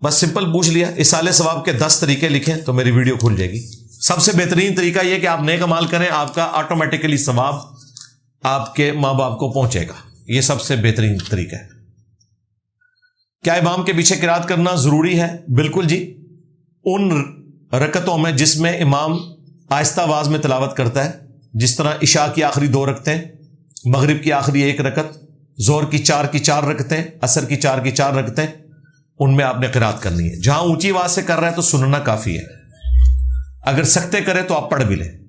بس سمپل پوچھ لیا، اصالہ ثواب کے 10 طریقے لکھیں تو میری ویڈیو کھل جائے گی۔ سب سے بہترین طریقہ یہ کہ آپ نیک عمل کریں، آپ کا آٹومیٹکلی ثواب آپ کے ماں باپ کو پہنچے گا، یہ سب سے بہترین طریقہ ہے۔ کیا امام کے پیچھے قرات کرنا ضروری ہے؟ بالکل جی، ان رکعتوں میں جس میں امام آہستہ آواز میں تلاوت کرتا ہے، جس طرح عشاء کی آخری 2 رکعتیں، مغرب کی آخری 1 رکعت، ظہر کی 4 رکعتیں، عصر کی 4 رکعتیں، ان میں آپ نے قرات کرنی ہے۔ جہاں اونچی آواز سے کر رہا ہے تو سننا کافی ہے، اگر سکتے کرے تو آپ پڑھ بھی لیں۔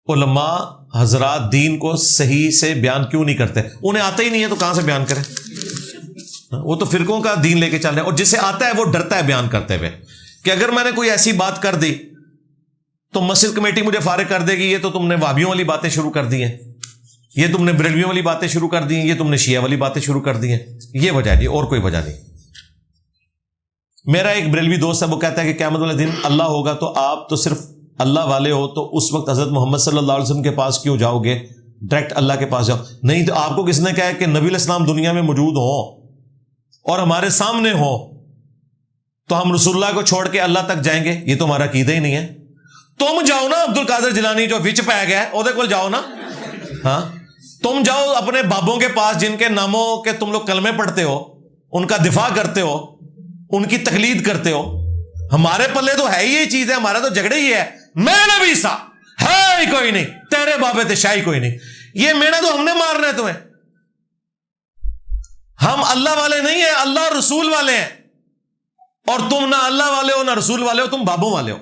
علماء حضرات دین کو صحیح سے بیان کیوں نہیں کرتے؟ انہیں آتا ہی نہیں ہے تو کہاں سے بیان کریں؟ وہ تو فرقوں کا دین لے کے چل رہے ہیں، اور جسے آتا ہے وہ ڈرتا ہے بیان کرتے ہوئے کہ اگر میں نے کوئی ایسی بات کر دی تو مسجد کمیٹی مجھے فارغ کر دے گی، یہ تو تم نے وہابیوں والی باتیں شروع کر دی ہیں، یہ تم نے بریلویوں والی باتیں شروع کر دی ہیں، یہ تم نے شیعہ والی باتیں شروع کر دی ہیں۔ یہ وجہ نہیں، اور کوئی وجہ نہیں۔ میرا ایک بریلوی دوست ہے، وہ کہتا ہے کہ قیامت والے دن اللہ ہوگا تو آپ تو صرف اللہ والے ہو، تو اس وقت حضرت محمد صلی اللہ علیہ وسلم کے پاس کیوں جاؤ گے؟ ڈائریکٹ اللہ کے پاس جاؤ۔ نہیں تو آپ کو کس نے کہا ہے کہ نبی علیہ السلام دنیا میں موجود ہوں اور ہمارے سامنے ہوں تو ہم رسول اللہ کو چھوڑ کے اللہ تک جائیں گے؟ یہ تو ہمارا عقیدہ ہی نہیں ہے۔ تم جاؤ نا عبد القادر جیلانی جو وچ پہ گیا ہے، کول جاؤ نا۔ ہاں، تم جاؤ اپنے بابوں کے پاس جن کے ناموں کے تم لوگ کلمے پڑھتے ہو، ان کا دفاع کرتے ہو، ان کی تقلید کرتے ہو۔ ہمارے پلے تو ہے ہی یہ چیز ہے، ہمارا تو جھگڑے ہی ہے، میں نبی سا ہے ہی کوئی نہیں، تیرے بابے تے شاہی کوئی نہیں، یہ مینا تو ہم نے مارنا ہے تمہیں۔ ہم اللہ والے نہیں ہیں، اللہ رسول والے ہیں، اور تم نہ اللہ والے ہو نہ رسول والے ہو، تم بابوں والے ہو۔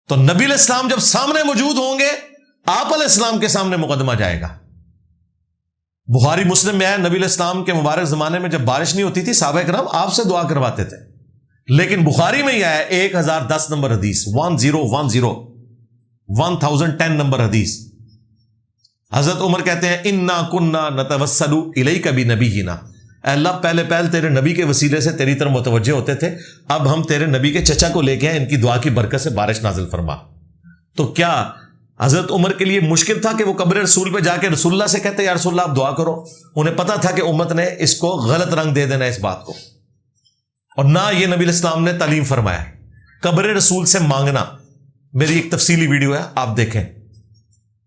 تو نبی علیہ السلام جب سامنے موجود ہوں گے، آپ علیہ السلام کے سامنے مقدمہ جائے گا۔ بخاری مسلم میں ہے، نبی علیہ السلام کے مبارک زمانے میں جب بارش نہیں ہوتی تھی، صحابہ کرام آپ سے دعا کرواتے تھے، لیکن بخاری میں یہ ہے 1010 نمبر حدیث، 1010 نمبر حدیث، حضرت عمر کہتے ہیں انا کننا نتوسل الیک بنبینا، اے اللہ پہلے تیرے نبی کے وسیلے سے تیری طرف متوجہ ہوتے تھے، اب ہم تیرے نبی کے چچا کو لے کے ہیں، ان کی دعا کی برکت سے بارش نازل فرما۔ تو کیا حضرت عمر کے لیے مشکل تھا کہ وہ قبر رسول پہ جا کے رسول اللہ سے کہتے یا رسول اللہ آپ دعا کرو؟ انہیں پتا تھا کہ امت نے اس کو غلط رنگ دے دینا اس بات کو، اور نہ یہ نبی علیہ السلام نے تعلیم فرمایا قبر رسول سے مانگنا۔ میری ایک تفصیلی ویڈیو ہے، آپ دیکھیں۔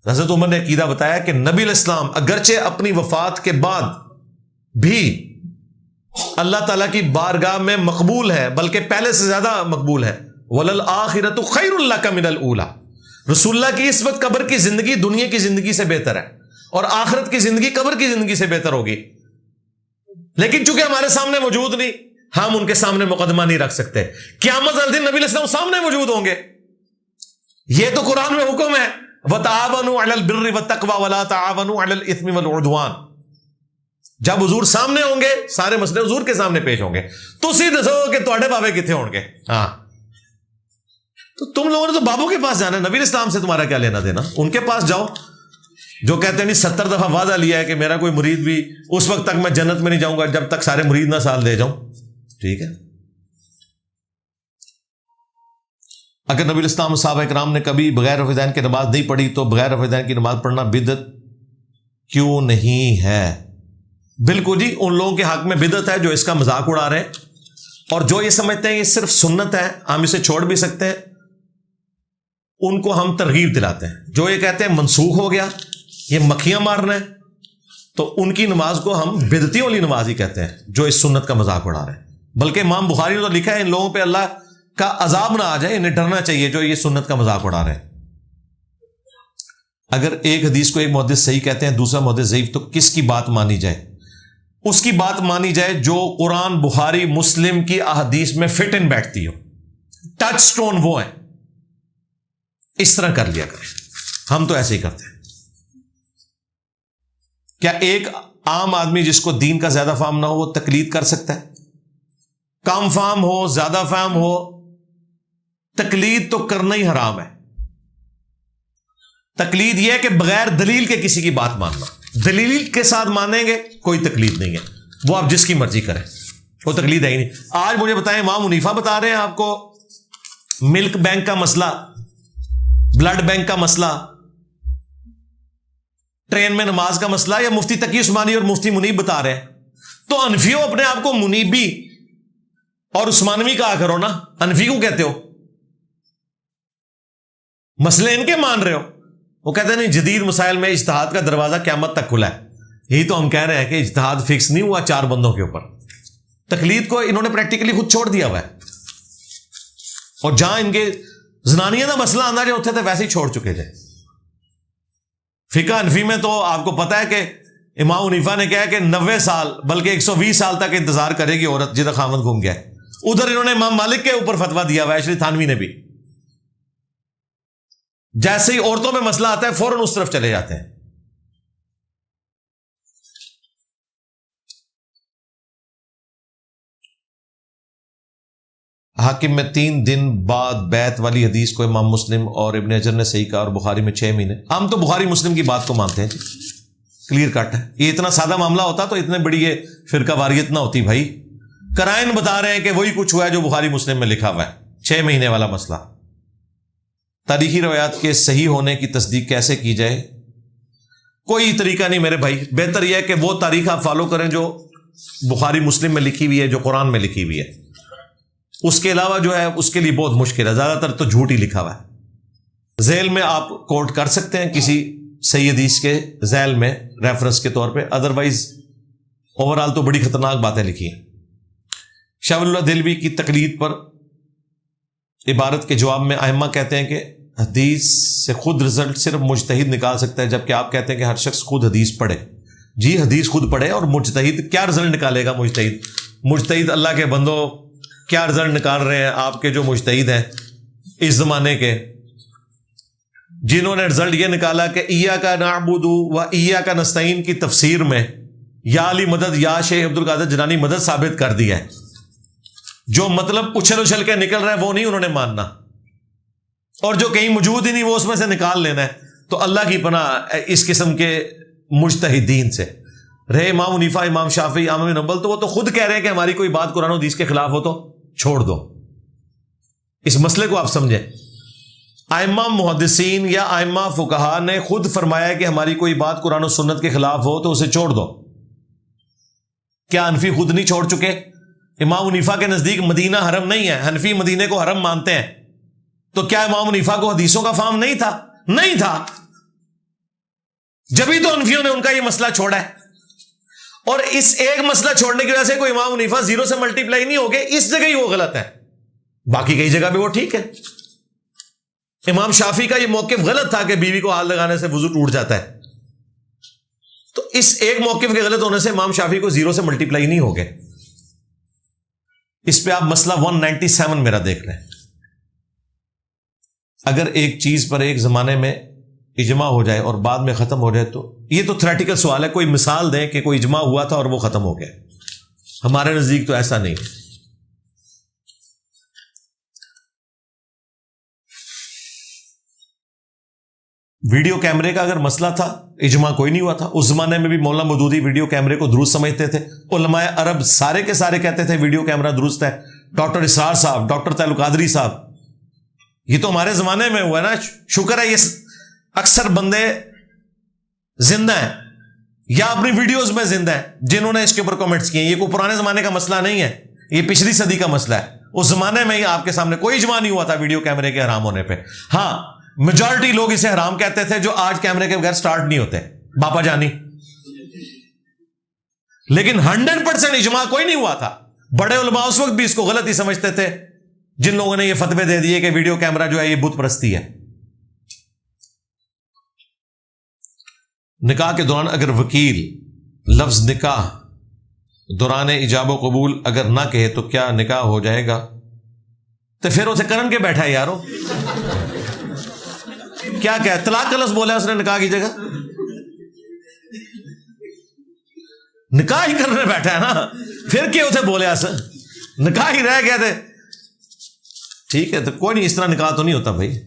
حضرت عمر نے عقیدہ بتایا کہ نبی علیہ السلام اگرچہ اپنی وفات کے بعد بھی اللہ تعالیٰ کی بارگاہ میں مقبول ہے، بلکہ پہلے سے زیادہ مقبول ہے، وَلَلْآخِرَةُ خَيْرٌ لَكَ مِنَ الْأُولَى، رسول اللہ کی اس وقت قبر کی زندگی دنیا کی زندگی سے بہتر ہے، اور آخرت کی زندگی قبر کی زندگی سے بہتر ہوگی، لیکن چونکہ ہمارے سامنے موجود نہیں، ہم ان کے سامنے مقدمہ نہیں رکھ سکتے۔ قیامت والے دن نبی علیہ السلام سامنے موجود ہوں گے، یہ تو قرآن میں حکم ہے، وَتَعَاوَنُوا عَلَى الْبِرِّ وَالتَّقْوَى وَلَا تَعَاوَنُوا عَلَى الْإِثْمِ وَالْعُدْوَانِ۔ جب حضور سامنے ہوں گے، سارے مسئلے حضور کے سامنے پیش ہوں گے، تو اسی دسو کہ تواڈے بابے کتنے ہون گے؟ ہاں، تو تم لوگوں نے تو بابوں کے پاس جانا ہے، نبی علیہ السلام سے تمہارا کیا لینا دینا؟ ان کے پاس جاؤ جو کہتے ہیں نہیں 70 دفعہ وعدہ لیا ہے کہ میرا کوئی مرید بھی اس وقت تک میں جنت میں نہیں جاؤں گا جب تک سارے مرید نہ سال دے جاؤں۔ ٹھیک ہے، اگر نبی الاسلام صحابہ کرام نے کبھی بغیر رفع دین کی نماز نہیں پڑھی تو بغیر رفع دین کی نماز پڑھنا بدعت کیوں نہیں ہے؟ بالکل جی، ان لوگوں کے حق میں بدعت ہے جو اس کا مذاق اڑا رہے ہیں، اور جو یہ سمجھتے ہیں یہ صرف سنت ہے، ہم اسے چھوڑ بھی سکتے ہیں، ان کو ہم ترغیب دلاتے ہیں۔ جو یہ کہتے ہیں منسوخ ہو گیا، یہ مکھیاں مارنا ہے، تو ان کی نماز کو ہم بدعتی والی نماز ہی کہتے ہیں جو اس سنت کا مذاق اڑا رہے ہیں۔ بلکہ امام بخاری نے تو لکھا ہے ان لوگوں پہ اللہ کا عذاب نہ آ جائے، انہیں ڈرنا چاہیے جو یہ سنت کا مذاق اڑا رہے ہیں۔ اگر ایک حدیث کو ایک محدث صحیح کہتے ہیں دوسرا محدث ضعیف، تو کس کی بات مانی جائے؟ اس کی بات مانی جائے جو قرآن، بخاری، مسلم کی احادیث میں فٹ ان بیٹھتی ہو، ٹچ سٹون وہ ہیں، اس طرح کر لیا کریں۔ ہم تو ایسے ہی کرتے ہیں۔ کیا ایک عام آدمی جس کو دین کا زیادہ فہم نہ ہو وہ تقلید کر سکتا ہے؟ کم فہم ہو، زیادہ فہم ہو، تقلید تو کرنا ہی حرام ہے۔ تقلید یہ ہے کہ بغیر دلیل کے کسی کی بات ماننا، دلیل کے ساتھ مانیں گے کوئی تقلید نہیں ہے، وہ آپ جس کی مرضی کریں، وہ تقلید ہے ہی نہیں۔ آج مجھے بتائیں، امام حنیفہ بتا رہے ہیں آپ کو ملک بینک کا مسئلہ، بلڈ بینک کا مسئلہ، ٹرین میں نماز کا مسئلہ، یا مفتی تقی عثمانی اور مفتی منیب بتا رہے ہیں؟ تو انفیوں اپنے آپ کو منیبی اور عثمانوی کہا کرو نا، انفی کو کہتے ہو؟ مسئلے ان کے مان رہے ہو؟ وہ کہتے ہیں نہیں، جدید مسائل میں اجتہاد کا دروازہ قیامت تک کھلا ہے۔ یہی تو ہم کہہ رہے ہیں کہ اجتہاد فکس نہیں ہوا چار بندوں کے اوپر۔ تقلید کو انہوں نے پریکٹیکلی خود چھوڑ دیا ہوا ہے، اور جہاں ان کے زنانیہ کا مسئلہ آنا جو ہوتے تھے ویسے ہی چھوڑ چکے تھے۔ فقہ حنفی میں تو آپ کو پتا ہے کہ امام حنیفہ نے کہا کہ 90 سال بلکہ 120 سال تک انتظار کرے گی عورت جدھر خاوند گھوم گیا۔ ادھر انہوں نے امام مالک کے اوپر فتویٰ دیا ہوا ہے، شریف تھانوی نے بھی۔ جیسے ہی عورتوں میں مسئلہ آتا ہے فوراً اس طرف چلے جاتے ہیں۔ حاکم میں 3 دن بعد بیعت والی حدیث کو امام مسلم اور ابن حجر نے صحیح کہا، اور بخاری میں 6 مہینے۔ ہم تو بخاری مسلم کی بات کو مانتے ہیں جی، کلیئر کٹ ہے۔ یہ اتنا سادہ معاملہ ہوتا تو اتنے بڑی یہ فرقہ واریت نہ ہوتی بھائی۔ قرائن بتا رہے ہیں کہ وہی کچھ ہوا ہے جو بخاری مسلم میں لکھا ہوا ہے، 6 مہینے والا مسئلہ۔ تاریخی روایات کے صحیح ہونے کی تصدیق کیسے کی جائے؟ کوئی طریقہ نہیں میرے بھائی، بہتر یہ ہے کہ وہ تاریخ آپ فالو کریں جو بخاری مسلم میں لکھی ہوئی ہے، جو قرآن میں لکھی ہوئی ہے۔ اس کے علاوہ جو ہے اس کے لیے بہت مشکل ہے، زیادہ تر تو جھوٹ ہی لکھا ہوا ہے۔ ذیل میں آپ کوٹ کر سکتے ہیں کسی صحیح حدیث کے ذیل میں ریفرنس کے طور پہ، ادروائز اوورال تو بڑی خطرناک باتیں لکھی ہیں۔ شاہ ولی اللہ دہلوی کی تقلید پر عبارت کے جواب میں ائمہ کہتے ہیں کہ حدیث سے خود رزلٹ صرف مجتہد نکال سکتا ہے، جبکہ آپ کہتے ہیں کہ ہر شخص خود حدیث پڑھے۔ جی حدیث خود پڑھے، اور مجتہد کیا رزلٹ نکالے گا؟ مجتہد اللہ کے بندو کیا رزلٹ نکال رہے ہیں آپ کے جو مجتہد ہیں اس زمانے کے، جنہوں نے رزلٹ یہ نکالا کہ ایاک نعبد و ایاک نستعین کی تفسیر میں یا علی مدد یا شیخ عبد القادر جیلانی مدد ثابت کر دیا ہے۔ جو مطلب اچھل اچھل کے نکل رہا ہے وہ نہیں انہوں نے ماننا، اور جو کہیں موجود ہی نہیں وہ اس میں سے نکال لینا ہے۔ تو اللہ کی پناہ اس قسم کے مجتہدین سے رہے۔ امام حنیفہ، امام شافعی، احمد بن حنبل تو وہ تو خود کہہ رہے ہیں کہ ہماری کوئی بات قرآن و حدیث کے خلاف ہو تو چھوڑ دو۔ اس مسئلے کو آپ سمجھیں، ائمہ محدثین یا ائمہ فقہا نے خود فرمایا ہے کہ ہماری کوئی بات قرآن و سنت کے خلاف ہو تو اسے چھوڑ دو۔ کیا حنفی خود نہیں چھوڑ چکے؟ امام حنیفہ کے نزدیک مدینہ حرم نہیں ہے، حنفی مدینے کو حرم مانتے ہیں، تو کیا امام حنیفہ کو حدیثوں کا فہم نہیں تھا؟ نہیں تھا، جبھی تو حنفیوں نے ان کا یہ مسئلہ چھوڑا ہے۔ اور اس ایک مسئلہ چھوڑنے کی وجہ سے کوئی امام حنیفہ 0 سے ملٹیپلائی نہیں ہو گئے، اس جگہ ہی وہ غلط ہے، باقی کئی جگہ پہ وہ ٹھیک ہے۔ امام شافعی کا یہ موقف غلط تھا کہ بیوی کو ہاتھ لگانے سے وضو ٹوٹ جاتا ہے، تو اس ایک موقف کے غلط ہونے سے امام شافعی کو 0 سے ملٹیپلائی نہیں ہو گئے۔ اس پہ آپ مسئلہ 197 میرا دیکھ لیں۔ اگر ایک چیز پر ایک زمانے میں اجماع ہو جائے اور بعد میں ختم ہو جائے، تو یہ تو تھیوریٹیکل سوال ہے، کوئی مثال دیں کہ کوئی اجماع ہوا تھا اور وہ ختم ہو گیا۔ ہمارے نزدیک تو ایسا نہیں ہے۔ ویڈیو کیمرے کا اگر مسئلہ تھا، اجماع کوئی نہیں ہوا تھا۔ اس زمانے میں بھی مولانا مودودی ویڈیو کیمرے کو درست سمجھتے تھے، علماء عرب سارے کے سارے کہتے تھے ویڈیو کیمرہ درست ہے، ڈاکٹر اسرار صاحب، ڈاکٹر طاہر القادری صاحب، یہ تو ہمارے زمانے میں ہوا نا. شکر ہے یہ اکثر بندے زندہ ہیں یا اپنی ویڈیوز میں زندہ ہیں جنہوں نے اس کے اوپر کمنٹس کیے. یہ کوئی پرانے زمانے کا مسئلہ نہیں ہے, یہ پچھلی صدی کا مسئلہ ہے. اس زمانے میں ہی آپ کے سامنے کوئی اجماع نہیں ہوا تھا ویڈیو کیمرے کے حرام ہونے پہ. ہاں میجورٹی لوگ اسے حرام کہتے تھے جو آج کیمرے کے بغیر سٹارٹ نہیں ہوتے, باپا جانی. لیکن 100% اجماع کوئی نہیں ہوا تھا. بڑے علماء اس وقت بھی اس کو غلط ہی سمجھتے تھے جن لوگوں نے یہ فتوے دے دیے کہ ویڈیو کیمرہ جو ہے یہ بت پرستی ہے. نکاح کے دوران اگر وکیل لفظ نکاح دوران ایجاب و قبول اگر نہ کہے تو کیا نکاح ہو جائے گا؟ تو پھر اسے کرن کے بیٹھا ہے یارو, کیا کہ طلاق کا لفظ بولا ہے اس نے نکاح کی جگہ, نکاح ہی کرنے بیٹھا ہے نا, پھر کیا اسے بولے ایسا, نکاح ہی رہ گئے تھے. ٹھیک ہے تو کوئی نہیں, اس طرح نکاح تو نہیں ہوتا بھائی.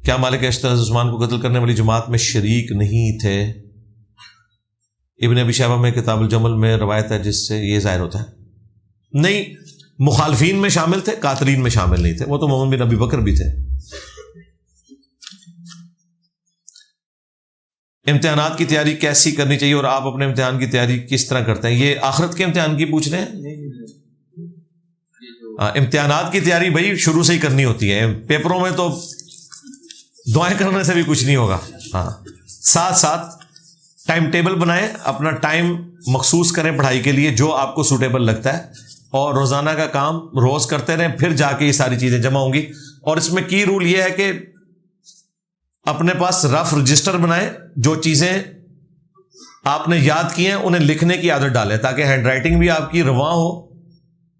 کیا مالک اشتر عثمان کو قتل کرنے والی جماعت میں شریک نہیں تھے؟ ابن ابی شیبہ میں کتاب الجمل میں روایت ہے جس سے یہ ظاہر ہوتا ہے. نہیں, مخالفین میں شامل تھے, قاتلین میں شامل نہیں تھے. وہ تو محمد بن ابی بکر بھی تھے. امتحانات کی تیاری کیسی کرنی چاہیے اور آپ اپنے امتحان کی تیاری کس طرح کرتے ہیں؟ یہ آخرت کے امتحان کی پوچھ رہے ہیں. امتحانات کی تیاری بھائی شروع سے ہی کرنی ہوتی ہے. پیپروں میں تو دعائیں کرنے سے بھی کچھ نہیں ہوگا. ہاں, ساتھ ساتھ ٹائم ٹیبل بنائیں, اپنا ٹائم مخصوص کریں پڑھائی کے لیے جو آپ کو سوٹیبل لگتا ہے, اور روزانہ کا کام روز کرتے رہیں, پھر جا کے یہ ساری چیزیں جمع ہوں گی. اور اس میں کی رول یہ ہے کہ اپنے پاس رف رجسٹر بنائیں, جو چیزیں آپ نے یاد کی ہیں انہیں لکھنے کی عادت ڈالیں تاکہ ہینڈ رائٹنگ بھی آپ کی رواں ہو,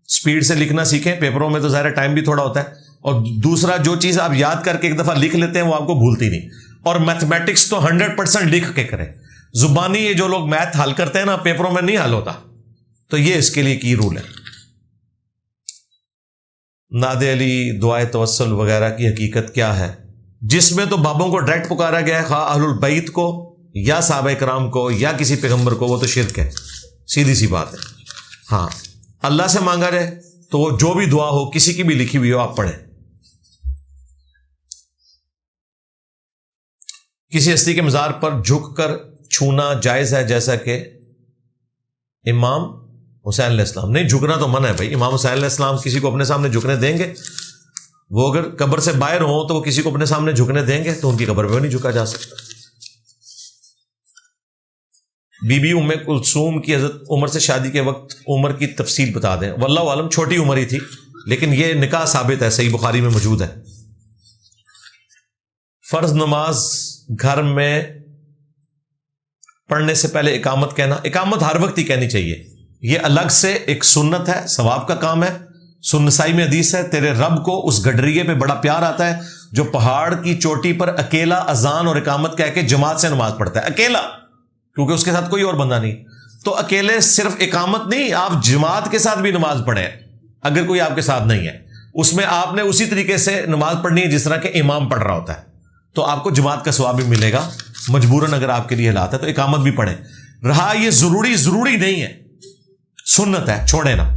سپیڈ سے لکھنا سیکھیں. پیپروں میں تو ظاہر ٹائم بھی تھوڑا ہوتا ہے. اور دوسرا, جو چیز آپ یاد کر کے ایک دفعہ لکھ لیتے ہیں وہ آپ کو بھولتی نہیں. اور میتھمیٹکس تو 100% لکھ کے کریں. زبانی یہ جو لوگ میتھ حل کرتے ہیں نا, پیپروں میں نہیں حل ہوتا. تو یہ اس کے لیے کی رول ہے. ناد علی, دعائے توسل وغیرہ کی حقیقت کیا ہے؟ جس میں تو بابوں کو ڈائریکٹ پکارا گیا ہے, خواہ اہل البیت کو یا صحابہ کرام کو یا کسی پیغمبر کو, وہ تو شرک ہے, سیدھی سی بات ہے. ہاں, اللہ سے مانگا جائے تو وہ جو بھی دعا ہو, کسی کی بھی لکھی ہوئی ہو, آپ پڑھیں. کسی ہستی کے مزار پر جھک کر چھونا جائز ہے جیسا کہ امام حسین علیہ السلام؟ نہیں, جھکنا تو منع ہے بھائی. امام حسین علیہ السلام کسی کو اپنے سامنے جھکنے دیں گے؟ وہ اگر قبر سے باہر ہوں تو وہ کسی کو اپنے سامنے جھکنے دیں گے؟ تو ان کی قبر پہ نہیں جھکا جا سکتا. بی بی ام کلثوم کی حضرت عمر سے شادی کے وقت عمر کی تفصیل بتا دیں. واللہ عالم چھوٹی عمر ہی تھی, لیکن یہ نکاح ثابت ہے, صحیح بخاری میں موجود ہے. فرض نماز گھر میں پڑھنے سے پہلے اقامت کہنا؟ اقامت ہر وقت ہی کہنی چاہیے. یہ الگ سے ایک سنت ہے, ثواب کا کام ہے. سنسائی میں حدیث ہے, تیرے رب کو اس گڈریے پہ بڑا پیار آتا ہے جو پہاڑ کی چوٹی پر اکیلا اذان اور اقامت کہہ کے جماعت سے نماز پڑھتا ہے. اکیلا, کیونکہ اس کے ساتھ کوئی اور بندہ نہیں. تو اکیلے صرف اقامت نہیں, آپ جماعت کے ساتھ بھی نماز پڑھیں اگر کوئی آپ کے ساتھ نہیں ہے. اس میں آپ نے اسی طریقے سے نماز پڑھنی ہے جس طرح کہ امام پڑھ رہا ہوتا ہے, تو آپ کو جماعت کا ثواب بھی ملے گا. مجبوراً اگر آپ کے لیے حالات ہے تو اقامت بھی پڑھیں. رہا یہ ضروری نہیں ہے, سنت ہے, چھوڑے نا.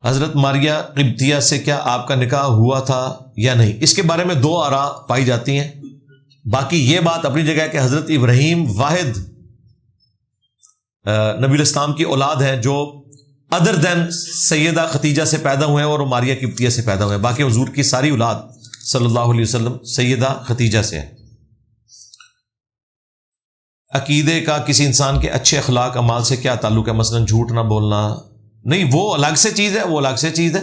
حضرت ماریا قبطیہ سے کیا آپ کا نکاح ہوا تھا یا نہیں؟ اس کے بارے میں دو آراء پائی جاتی ہیں. باقی یہ بات اپنی جگہ ہے کہ حضرت ابراہیم واحد نبی الاسلام کی اولاد ہیں جو ادر دین سیدہ ختیجہ سے پیدا ہوئے ہیں اور ماریا قبطیہ سے پیدا ہوئے ہیں. باقی حضور کی ساری اولاد صلی اللہ علیہ وسلم سیدہ ختیجہ سے ہے. عقیدے کا کسی انسان کے اچھے اخلاق اعمال سے کیا تعلق ہے؟ مثلا جھوٹ نہ بولنا. نہیں, وہ الگ سے چیز ہے, وہ الگ سے چیز ہے.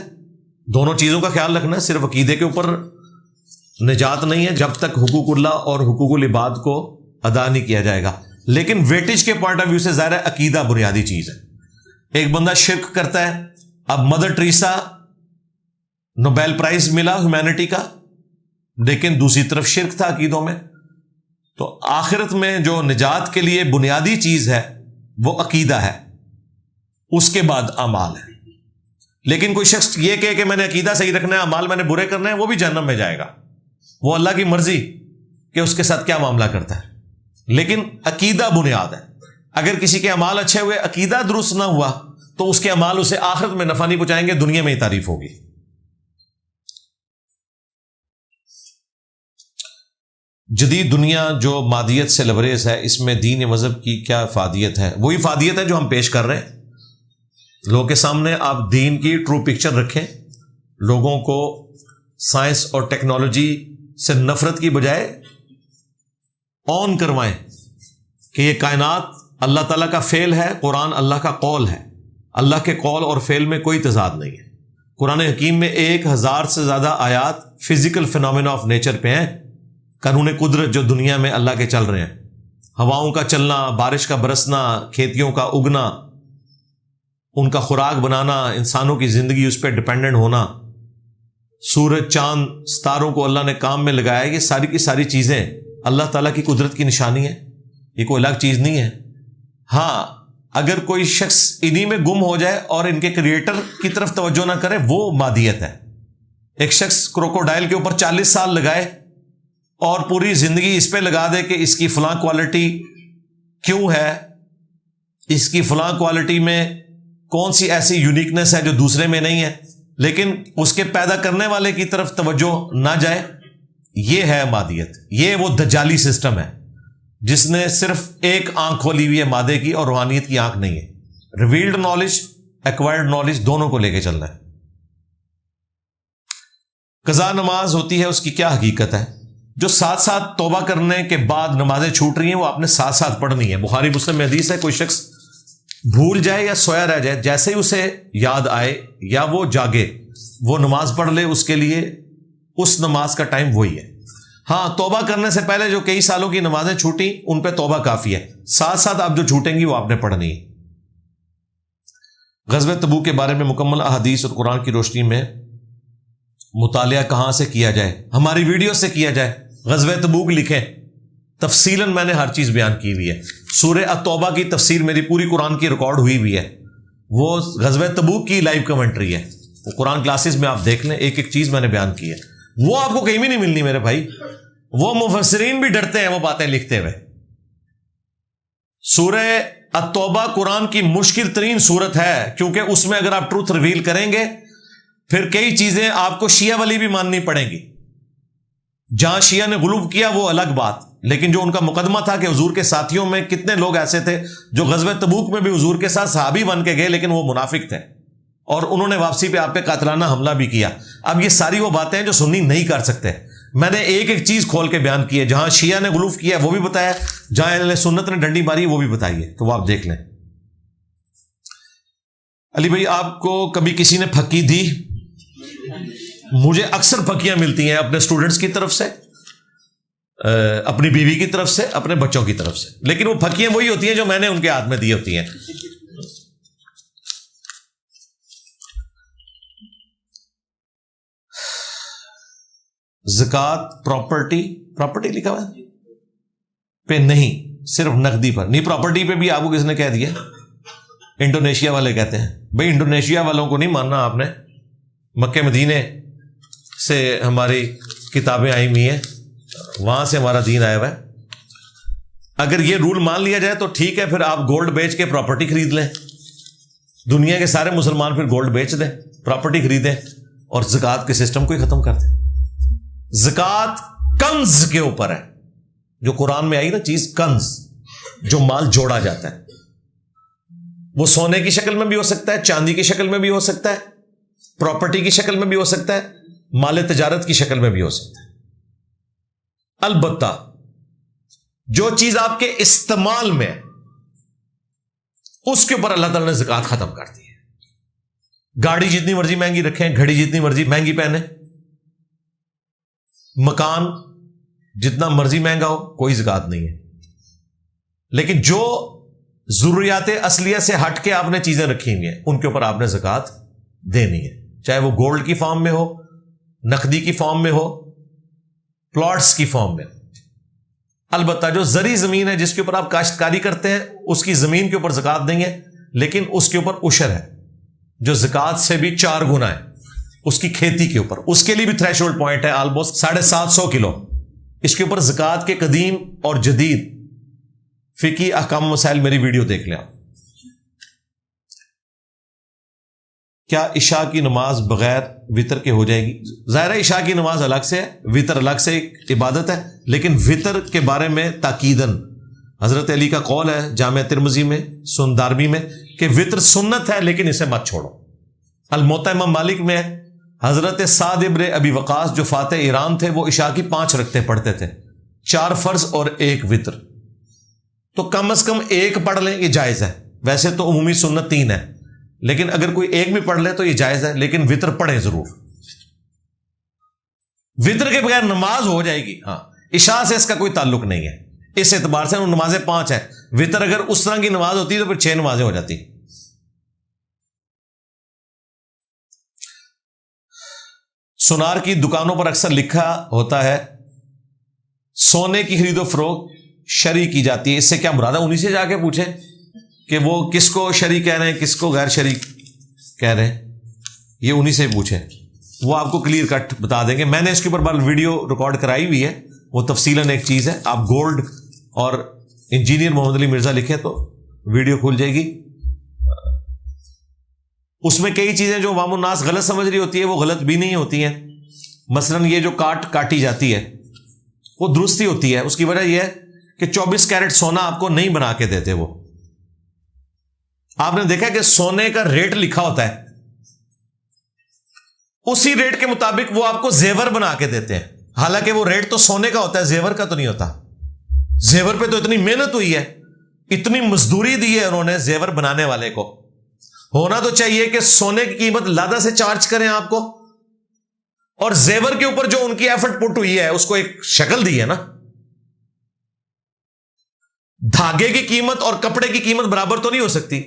دونوں چیزوں کا خیال رکھنا ہے. صرف عقیدے کے اوپر نجات نہیں ہے جب تک حقوق اللہ اور حقوق العباد کو ادا نہیں کیا جائے گا. لیکن ویٹیج کے پوائنٹ آف ویو سے ظاہر ہے عقیدہ بنیادی چیز ہے. ایک بندہ شرک کرتا ہے, اب مدر ٹریسا نوبیل پرائز ملا ہیومینٹی کا, لیکن دوسری طرف شرک تھا عقیدوں میں. تو آخرت میں جو نجات کے لیے بنیادی چیز ہے وہ عقیدہ ہے, اس کے بعد اعمال ہے. لیکن کوئی شخص یہ کہے کہ میں نے عقیدہ صحیح رکھنا ہے, اعمال میں نے برے کرنے ہیں, وہ بھی جہنم میں جائے گا. وہ اللہ کی مرضی کہ اس کے ساتھ کیا معاملہ کرتا ہے, لیکن عقیدہ بنیاد ہے. اگر کسی کے اعمال اچھے ہوئے، عقیدہ درست نہ ہوا، تو اس کے اعمال اسے آخرت میں نفع نہیں پہنچائیں گے، دنیا میں ہی تعریف ہوگی۔ جدید دنیا جو مادیت سے لبریز ہے، اس میں دین مذہب کی کیا افادیت ہے؟ وہی افادیت ہے جو ہم پیش کر رہے ہیں۔ لوگوں کے سامنے آپ دین کی ٹرو پکچر رکھیں، لوگوں کو سائنس اور ٹیکنالوجی سے نفرت کی بجائے آن کروائیں کہ یہ کائنات اللہ تعالیٰ کا فعل ہے، قرآن اللہ کا قول ہے، اللہ کے قول اور فعل میں کوئی تضاد نہیں ہے۔ قرآن حکیم میں 1000 سے زیادہ آیات فزیکل فینومینا آف نیچر پہ ہیں، قانون قدرت جو دنیا میں اللہ کے چل رہے ہیں، ہواؤں کا چلنا، بارش کا برسنا، کھیتیوں کا اگنا، ان کا خوراک بنانا، انسانوں کی زندگی اس پہ ڈپینڈنٹ ہونا، سورج چاند ستاروں کو اللہ نے کام میں لگایا، یہ ساری کی ساری چیزیں اللہ تعالیٰ کی قدرت کی نشانی ہے، یہ کوئی الگ چیز نہیں ہے۔ ہاں، اگر کوئی شخص انہی میں گم ہو جائے اور ان کے کریٹر کی طرف توجہ نہ کرے، وہ مادیت ہے۔ ایک شخص کروکوڈائل کے اوپر 40 سال لگائے اور پوری زندگی اس پہ لگا دے کہ اس کی فلاں کوالٹی کیوں ہے، اس کی فلاں کوالٹی میں کون سی ایسی یونیکنس ہے جو دوسرے میں نہیں ہے، لیکن اس کے پیدا کرنے والے کی طرف توجہ نہ جائے، یہ ہے مادیت۔ یہ وہ دجالی سسٹم ہے جس نے صرف ایک آنکھ کھولی ہوئی ہے مادے کی، اور روحانیت کی آنکھ نہیں ہے۔ ریویلڈ نالج، ایکوائرڈ نالج دونوں کو لے کے چلنا ہے۔ قضا نماز ہوتی ہے، اس کی کیا حقیقت ہے؟ جو ساتھ ساتھ توبہ کرنے کے بعد نمازیں چھوٹ رہی ہیں، وہ آپ نے ساتھ ساتھ پڑھنی ہے۔ بخاری مسلم میں حدیث ہے، کوئی شخص بھول جائے یا سویا رہ جائے، جیسے ہی اسے یاد آئے یا وہ جاگے، وہ نماز پڑھ لے، اس کے لیے اس نماز کا ٹائم وہی ہے۔ ہاں، توبہ کرنے سے پہلے جو کئی سالوں کی نمازیں چھوٹی، ان پہ توبہ کافی ہے، ساتھ ساتھ آپ جو چھوٹیں گی وہ آپ نے پڑھنی ہے۔ غزوہ تبوک کے بارے میں مکمل احادیث اور قرآن کی روشنی میں مطالعہ کہاں سے کیا جائے؟ ہماری ویڈیو سے کیا جائے۔ غزوہ تبوک لکھیں، تفصیلاً میں نے ہر چیز بیان کی ہوئی ہے۔ سورہ التوبہ کی تفسیر میری پوری قرآن کی ریکارڈ ہوئی ہوئی ہے، وہ غزوہ تبوک کی لائیو کمنٹری ہے، وہ قرآن کلاسز میں آپ دیکھ لیں، ایک ایک چیز میں نے بیان کی ہے، وہ آپ کو کہیں بھی نہیں ملنی میرے بھائی۔ وہ مفسرین بھی ڈرتے ہیں وہ باتیں لکھتے ہوئے۔ سورہ التوبہ قرآن کی مشکل ترین سورت ہے، کیونکہ اس میں اگر آپ ٹروتھ ریویل کریں گے، پھر کئی چیزیں آپ کو شیعہ والی بھی ماننی پڑیں گی۔ جہاں شیعہ نے غلو کیا وہ الگ بات، لیکن جو ان کا مقدمہ تھا کہ حضور کے ساتھیوں میں کتنے لوگ ایسے تھے جو غزوہ تبوک میں بھی حضور کے ساتھ صحابی بن کے گئے، لیکن وہ منافق تھے، اور انہوں نے واپسی پہ آپ پہ قاتلانہ حملہ بھی کیا۔ اب یہ ساری وہ باتیں ہیں جو سنی نہیں کر سکتے۔ میں نے ایک ایک چیز کھول کے بیان کی ہے، جہاں شیعہ نے غلو کیا وہ بھی بتایا، جہاں اہل سنت نے ڈنڈی ماری وہ بھی بتائی ہے، تو وہ آپ دیکھ لیں۔ علی بھائی، آپ کو کبھی کسی نے پھکی دی؟ مجھے اکثر پھکیاں ملتی ہیں اپنے اسٹوڈنٹس کی طرف سے، اپنی بیوی کی طرف سے، اپنے بچوں کی طرف سے، لیکن وہ پھکیاں وہی ہوتی ہیں جو میں نے ان کے ہاتھ میں دی ہوتی ہیں۔ زکوٰۃ پراپرٹی لکھا ہوا ہے پہ نہیں، صرف نقدی پر نہیں، پراپرٹی پہ بھی آپ کو کس نے کہہ دیا؟ انڈونیشیا والے کہتے ہیں۔ بھائی انڈونیشیا والوں کو نہیں ماننا آپ نے، مکہ مدینے سے ہماری کتابیں آئی ہوئی ہیں، وہاں سے ہمارا دین آیا ہوا ہے۔ اگر یہ رول مان لیا جائے تو ٹھیک ہے، پھر آپ گولڈ بیچ کے پراپرٹی خرید لیں، دنیا کے سارے مسلمان پھر گولڈ بیچ دیں، پراپرٹی خریدیں، اور زکوٰۃ کے سسٹم کو ہی ختم کر دیں۔ زکوٰۃ کنز کے اوپر ہے، جو قرآن میں آئی نا چیز، کنز، جو مال جوڑا جاتا ہے، وہ سونے کی شکل میں بھی ہو سکتا ہے، چاندی کی شکل میں بھی ہو سکتا ہے، پراپرٹی کی شکل میں بھی ہو سکتا ہے، مال تجارت کی شکل میں بھی ہو سکتا ہے۔ البتہ جو چیز آپ کے استعمال میں، اس کے اوپر اللہ تعالیٰ نے زکوٰۃ ختم کر دی ہے۔ گاڑی جتنی مرضی مہنگی رکھیں، گھڑی جتنی مرضی مہنگی پہنے، مکان جتنا مرضی مہنگا ہو، کوئی زکوٰۃ نہیں ہے۔ لیکن جو ضروریات اصلیہ سے ہٹ کے آپ نے چیزیں رکھی ہوئی ہیں، ان کے اوپر آپ نے زکوٰۃ دینی ہے، چاہے وہ گولڈ کی فارم میں ہو، نقدی کی فارم میں ہو، پلاٹس کی فارم میں۔ البتہ جو زرعی زمین ہے جس کے اوپر آپ کاشتکاری کرتے ہیں، اس کی زمین کے اوپر زکوٰۃ دیں گے، لیکن اس کے اوپر عشر ہے جو زکوٰۃ سے بھی 4 گنا ہے، اس کی کھیتی کے اوپر۔ اس کے لیے بھی تھریش ہولڈ پوائنٹ ہے آلموسٹ 750 کلو۔ اس کے اوپر زکوٰۃ کے قدیم اور جدید فقہی احکام مسائل میری ویڈیو دیکھ لیں آپ. کیا عشاء کی نماز بغیر وطر کے ہو جائے گی؟ ظاہر ہے عشاء کی نماز الگ سے ہے، وطر الگ سے ایک عبادت ہے، لیکن وطر کے بارے میں تاکیدن حضرت علی کا قول ہے جامع ترمذی میں، سنن دارمی میں، کہ وطر سنت ہے لیکن اسے مت چھوڑو. الموطا امام مالک میں ہے حضرت سعد ابن ابی وقاص جو فاتح ایران تھے وہ عشاء کی 5 رکعتیں پڑھتے تھے، 4 فرض اور 1 وطر. تو کم از کم 1 پڑھ لیں، یہ جائز ہے. ویسے تو عمومی سنت 3 ہے، لیکن اگر کوئی 1 بھی پڑھ لے تو یہ جائز ہے، لیکن وطر پڑھیں ضرور. وطر کے بغیر نماز ہو جائے گی. ہاں، عشاء سے اس کا کوئی تعلق نہیں ہے، اس اعتبار سے نمازیں 5 ہیں. وطر اگر اس طرح کی نماز ہوتی تو پھر 6 نمازیں ہو جاتی. سونار کی دکانوں پر اکثر لکھا ہوتا ہے سونے کی خرید و فروخت شرعی کی جاتی ہے، اس سے کیا مراد ہے؟ انہی سے جا کے پوچھیں کہ وہ کس کو شرعی کہہ رہے ہیں، کس کو غیر شرعی کہہ رہے ہیں. یہ انہی سے پوچھیں، وہ آپ کو کلیئر کٹ بتا دیں گے. میں نے اس کے اوپر ویڈیو ریکارڈ کرائی ہوئی ہے، وہ تفصیلاً ایک چیز ہے. آپ گولڈ اور انجینئر محمد علی مرزا لکھیں تو ویڈیو کھل جائے گی. اس میں کئی چیزیں جو عوام الناس غلط سمجھ رہی ہوتی ہے وہ غلط بھی نہیں ہوتی ہیں. مثلاً یہ جو کاٹی جاتی ہے وہ درستی ہوتی ہے. اس کی وجہ یہ ہے کہ 24 کیرٹ سونا آپ کو نہیں بنا کے دیتے. وہ آپ نے دیکھا کہ سونے کا ریٹ لکھا ہوتا ہے، اسی ریٹ کے مطابق وہ آپ کو زیور بنا کے دیتے ہیں. حالانکہ وہ ریٹ تو سونے کا ہوتا ہے، زیور کا تو نہیں ہوتا. زیور پہ تو اتنی محنت ہوئی ہے، اتنی مزدوری دی ہے انہوں نے زیور بنانے والے کو. ہونا تو چاہیے کہ سونے کی قیمت لادہ سے چارج کریں آپ کو، اور زیور کے اوپر جو ان کی ایفرٹ پٹ ہوئی ہے اس کو ایک شکل دی ہے نا. دھاگے کی قیمت اور کپڑے کی قیمت برابر تو نہیں ہو سکتی.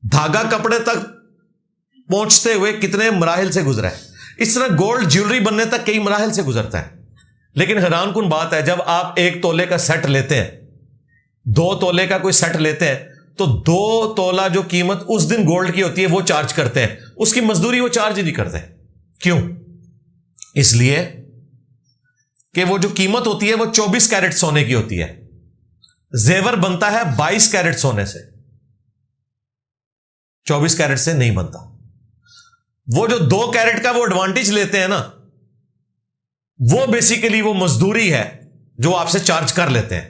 دھاگا کپڑے تک پہنچتے ہوئے کتنے مراحل سے گزرا ہے. اس طرح گولڈ جیولری بننے تک کئی مراحل سے گزرتا ہے. لیکن حیران کن بات ہے، جب آپ 1 تولے کا سیٹ لیتے ہیں، 2 تولے کا کوئی سیٹ لیتے ہیں، تو 2 تولہ جو قیمت اس دن گولڈ کی ہوتی ہے وہ چارج کرتے ہیں، اس کی مزدوری وہ چارج ہی نہیں کرتے. کیوں؟ اس لیے کہ وہ جو قیمت ہوتی ہے وہ 24 کیرٹ سونے کی ہوتی ہے. زیور بنتا ہے 22 کیرٹ سونے سے، 24 کیرٹ سے نہیں بنتا. وہ جو 2 کیرٹ کا وہ ایڈوانٹیج لیتے ہیں نا، وہ بیسیکلی وہ مزدوری ہے جو آپ سے چارج کر لیتے ہیں.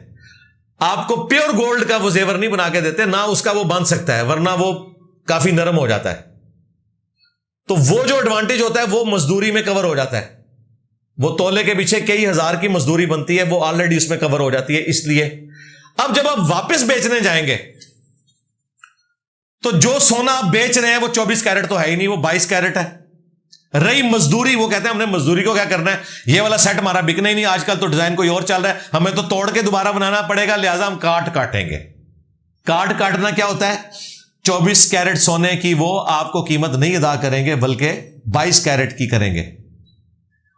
آپ کو پیور گولڈ کا وہ زیور نہیں بنا کے دیتے، نہ اس کا وہ بن سکتا ہے، ورنہ وہ کافی نرم ہو جاتا ہے. تو وہ جو ایڈوانٹیج ہوتا ہے وہ مزدوری میں کور ہو جاتا ہے. وہ تولے کے پیچھے کئی ہزار کی مزدوری بنتی ہے، وہ آلریڈی اس میں کور ہو جاتی ہے. اس لیے اب جب آپ واپس بیچنے جائیں گے تو جو سونا آپ بیچ رہے ہیں وہ 24 کیرٹ تو ہے ہی نہیں، وہ 22 کیرٹ ہے. رہی مزدوری، وہ کہتے ہیں ہم نے مزدوری کو کیا کرنا ہے، یہ والا سیٹ ہمارا بکنا ہی نہیں، آج کل تو ڈیزائن کوئی اور چل رہا ہے، ہمیں تو توڑ کے دوبارہ بنانا پڑے گا، لہذا ہم کاٹیں گے. کاٹنا کیا ہوتا ہے؟ 24 کیرٹ سونے کی وہ آپ کو قیمت نہیں ادا کریں گے، بلکہ 22 کیرٹ کی کریں گے.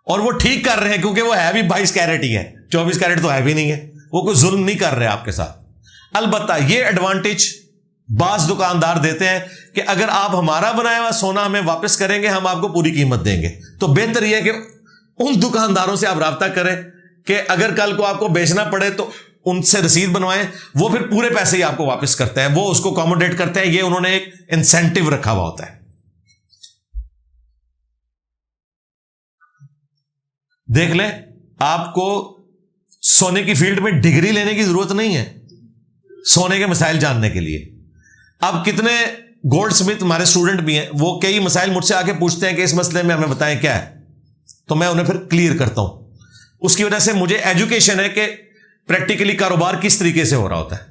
اور وہ ٹھیک کر رہے ہیں کیونکہ وہ ہے بھی 22 کیرٹ ہی ہے، 24 کیرٹ تو ہے بھی نہیں ہے. وہ کوئی ظلم نہیں کر رہے آپ کے ساتھ. البتہ یہ ایڈوانٹیج بعض دکاندار دیتے ہیں کہ اگر آپ ہمارا بنایا ہوا سونا ہمیں واپس کریں گے، ہم آپ کو پوری قیمت دیں گے. تو بہتر یہ ہے کہ ان دکانداروں سے آپ رابطہ کریں کہ اگر کل کو آپ کو بیچنا پڑے تو ان سے رسید بنوائیں، وہ پھر پورے پیسے ہی آپ کو واپس کرتے ہیں، وہ اس کو اکوموڈیٹ کرتے ہیں. یہ انہوں نے ایک انسینٹیو رکھا ہوا ہوتا ہے. دیکھ لیں، آپ کو سونے کی فیلڈ میں ڈگری لینے کی ضرورت نہیں ہے سونے کے مسائل جاننے کے لیے. اب کتنے گولڈ سمتھ ہمارے اسٹوڈنٹ بھی ہیں، وہ کئی مسائل مجھ سے آ کے پوچھتے ہیں کہ اس مسئلے میں ہمیں بتائیں کیا ہے، تو میں انہیں پھر کلیئر کرتا ہوں. اس کی وجہ سے مجھے ایجوکیشن ہے کہ پریکٹیکلی کاروبار کس طریقے سے ہو رہا ہوتا ہے.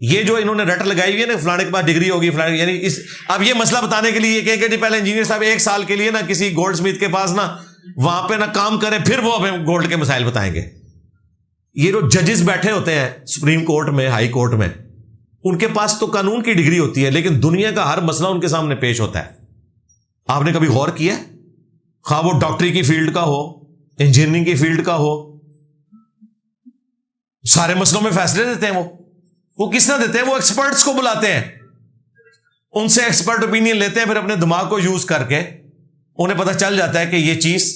یہ جو انہوں نے رٹ لگائی ہوئی ہے نا، فلانے کے پاس ڈگری ہوگی، فلانے، یعنی اب یہ مسئلہ بتانے کے لیے یہ کہ جی پہلے انجینئر صاحب 1 سال کے لیے نا کسی گولڈ سمتھ کے پاس نا وہاں پہ نا کام کریں، پھر وہ ہمیں گولڈ کے مسائل بتائیں گے. یہ جو ججز بیٹھے ہوتے ہیں سپریم کورٹ میں، ہائی کورٹ میں، ان کے پاس تو قانون کی ڈگری ہوتی ہے، لیکن دنیا کا ہر مسئلہ ان کے سامنے پیش ہوتا ہے. آپ نے کبھی غور کیا؟ خواہ وہ ڈاکٹری کی فیلڈ کا ہو، انجینئرنگ کی فیلڈ کا ہو، سارے مسئلوں میں فیصلے دیتے ہیں. وہ کس طرح دیتے ہیں؟ وہ ایکسپرٹس کو بلاتے ہیں، ان سے ایکسپرٹ اوپینین لیتے ہیں، پھر اپنے دماغ کو یوز کر کے انہیں پتہ چل جاتا ہے کہ یہ چیز،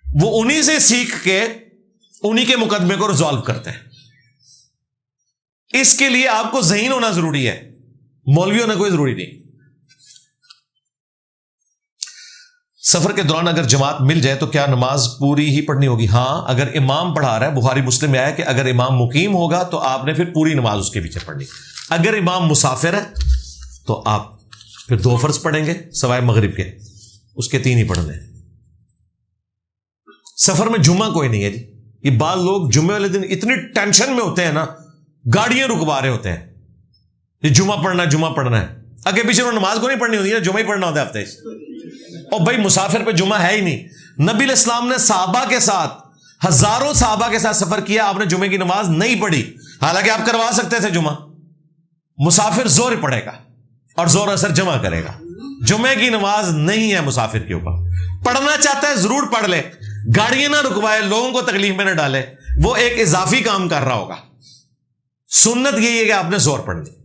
وہ انہی سے سیکھ کے انہی کے مقدمے کو ریزالو کرتے ہیں. اس کے لیے آپ کو ذہین ہونا ضروری ہے، مولوی ہونا کوئی ضروری نہیں۔ سفر کے دوران اگر جماعت مل جائے تو کیا نماز پوری ہی پڑھنی ہوگی؟ ہاں، اگر امام پڑھا رہا ہے، بخاری مسلم میں آیا کہ اگر امام مقیم ہوگا تو آپ نے پھر پوری نماز اس کے پیچھے پڑھنی۔ اگر امام مسافر ہے تو آپ پھر 2 فرض پڑھیں گے سوائے مغرب کے، اس کے 3 ہی پڑھنے۔ سفر میں جمعہ کوئی نہیں ہے جی، یہ بعض لوگ جمعے والے دن اتنی ٹینشن میں ہوتے ہیں نا، گاڑیاں رکوا رہے ہوتے ہیں، یہ جمعہ پڑھنا ہے، آگے پیچھے نماز کو نہیں پڑھنی ہوتی ہے، جمعہ ہی پڑھنا ہوتا ہے ہفتے سے۔ اور بھائی مسافر پہ جمعہ ہے ہی نہیں۔ نبی علیہ السلام نے صحابہ کے ساتھ، ہزاروں صحابہ کے ساتھ سفر کیا، آپ نے جمعے کی نماز نہیں پڑھی، حالانکہ آپ کروا سکتے تھے جمعہ۔ مسافر زور پڑھے گا اور زور اثر جمع کرے گا، جمعے کی نماز نہیں ہے مسافر کے اوپر۔ پڑھنا چاہتا ہے ضرور پڑھ لے، گاڑیاں نہ رکوائے، لوگوں کو تکلیف میں نہ ڈالے، وہ ایک اضافی کام کر رہا ہوگا۔ سنت یہی ہے کہ آپ نے زور پڑھ لی۔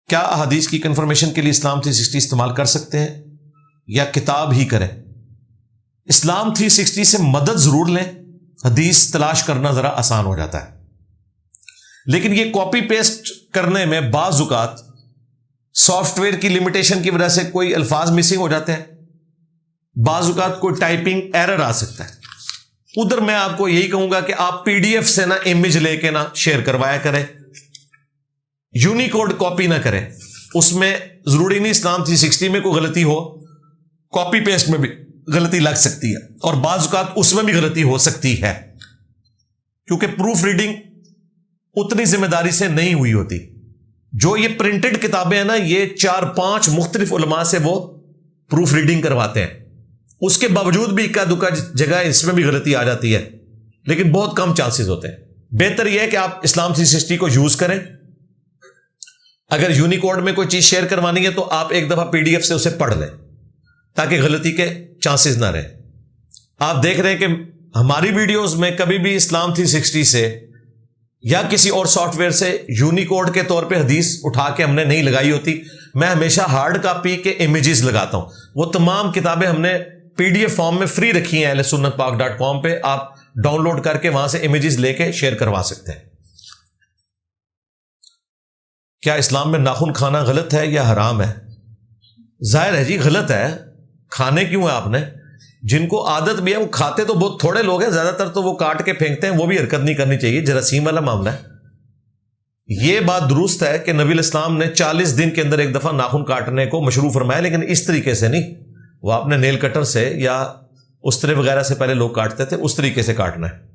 کیا احادیث کی کنفرمیشن کے لیے اسلام 360 استعمال کر سکتے ہیں یا کتاب ہی کریں؟ اسلام 360 سے مدد ضرور لیں، حدیث تلاش کرنا ذرا آسان ہو جاتا ہے، لیکن یہ کاپی پیسٹ کرنے میں بعض اوقات سافٹ ویئر کی لمیٹیشن کی وجہ سے کوئی الفاظ مسنگ ہو جاتے ہیں، بعض اوقات کوئی ٹائپنگ ایرر آ سکتا ہے۔ ادھر میں آپ کو یہی کہوں گا کہ آپ PDF سے نہ امیج لے کے نہ شیئر کروایا کریں، یونیکوڈ کاپی نہ کریں، اس میں ضروری نہیں اسلام 360 میں کوئی غلطی ہو، کاپی پیسٹ میں بھی غلطی لگ سکتی ہے، اور بعض اوقات اس میں بھی غلطی ہو سکتی ہے، کیونکہ پروف ریڈنگ اتنی ذمہ داری سے نہیں ہوئی ہوتی۔ جو یہ پرنٹڈ کتابیں ہیں نا، یہ 4-5 مختلف علماء سے وہ پروف ریڈنگ کرواتے ہیں، اس کے باوجود بھی اکا دکا جگہ اس میں بھی غلطی آ جاتی ہے، لیکن بہت کم چانسز ہوتے ہیں۔ بہتر یہ ہے کہ آپ اسلام 360 کو یوز کریں۔ اگر یونیکوڈ میں کوئی چیز شیئر کروانی ہے تو آپ ایک دفعہ PDF سے اسے پڑھ لیں تاکہ غلطی کے چانسز نہ رہیں۔ آپ دیکھ رہے ہیں کہ ہماری ویڈیوز میں کبھی بھی اسلام 360 سے یا کسی اور سافٹ ویئر سے یونیکوڈ کے طور پہ حدیث اٹھا کے ہم نے نہیں لگائی ہوتی، میں ہمیشہ ہارڈ کاپی کے امیجز لگاتا ہوں۔ وہ تمام کتابیں ہم نے PDF فارم میں فری رکھی ہیں ahlsunnatpak.com پہ، آپ ڈاؤن لوڈ کر کے وہاں سے امیجز لے کے شیئر کروا سکتے ہیں۔ کیا اسلام میں ناخن کھانا غلط ہے یا حرام ہے؟ ظاہر ہے جی غلط ہے، کھانے کیوں ہے آپ نے؟ جن کو عادت بھی ہے وہ کھاتے تو بہت تھوڑے لوگ ہیں، زیادہ تر تو وہ کاٹ کے پھینکتے ہیں، وہ بھی حرکت نہیں کرنی چاہیے، جراثیم والا معاملہ ہے۔ یہ بات درست ہے کہ نبی علیہ السلام نے 40 دن کے اندر ایک دفعہ ناخن کاٹنے کو مشروع فرمایا، لیکن اس طریقے سے نہیں، وہ آپ نے نیل کٹر سے یا استرے وغیرہ سے پہلے لوگ کاٹتے تھے، اس طریقے سے کاٹنا ہے۔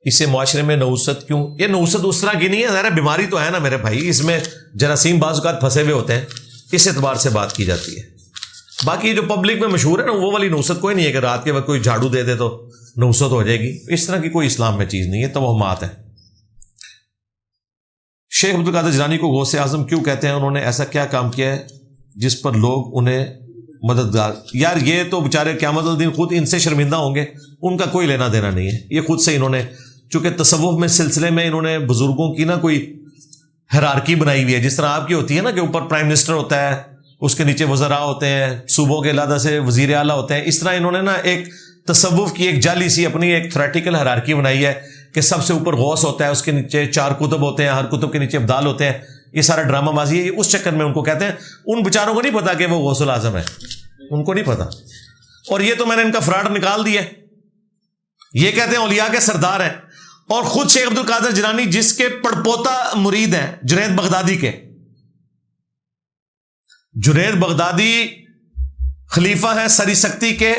اسے معاشرے میں نحوست کیوں؟ یہ نحوست اس طرح کی نہیں ہے، ظاہر بیماری تو ہے نا میرے بھائی، اس میں جراثیم بعض اوقات پھنسے ہوئے ہوتے ہیں، اس اعتبار سے بات کی جاتی ہے۔ باقی جو پبلک میں مشہور ہے نا، وہ والی نحوست کوئی نہیں ہے کہ رات کے وقت کوئی جھاڑو دے دے تو نحوست ہو جائے گی، اس طرح کی کوئی اسلام میں چیز نہیں ہے، توہمات ہے۔ شیخ عبدالقادر جیلانی کو غوث اعظم کیوں کہتے ہیں؟ انہوں نے ایسا کیا کام کیا ہے جس پر لوگ انہیں مددگار؟ یار یہ تو بیچارے قیامت الدین خود ان سے شرمندہ ہوں گے، ان کا کوئی لینا دینا نہیں ہے، یہ خود سے انہوں نے، چونکہ تصوف میں سلسلے میں انہوں نے بزرگوں کی نا کوئی ہیرارکی بنائی ہوئی ہے، جس طرح آپ کی ہوتی ہے نا کہ اوپر پرائم منسٹر ہوتا ہے، اس کے نیچے وزراء ہوتے ہیں، صوبوں کے علیحدہ سے وزیر اعلیٰ ہوتے ہیں، اس طرح انہوں نے نا ایک تصوف کی ایک جعلی سی اپنی ایک تھیوریٹیکل ہیرارکی بنائی ہے کہ سب سے اوپر غوث ہوتا ہے، اس کے نیچے 4 کتب ہوتے ہیں، ہر کتب کے نیچے ابدال ہوتے ہیں، یہ سارا ڈرامہ بازی ہے، اس چکر میں ان کو کہتے ہیں۔ ان بیچاروں کو نہیں پتا کہ وہ غوث الاعظم ہے، ان کو نہیں پتا، اور یہ تو میں نے ان کا فراڈ نکال دیا، یہ کہتے ہیں اولیاء کے سردار ہیں، اور خود شیخ عبدالقادر جیلانی جس کے پڑپوتا مرید ہیں جنید بغدادی کے، جنید بغدادی خلیفہ ہیں سری سکتی کے،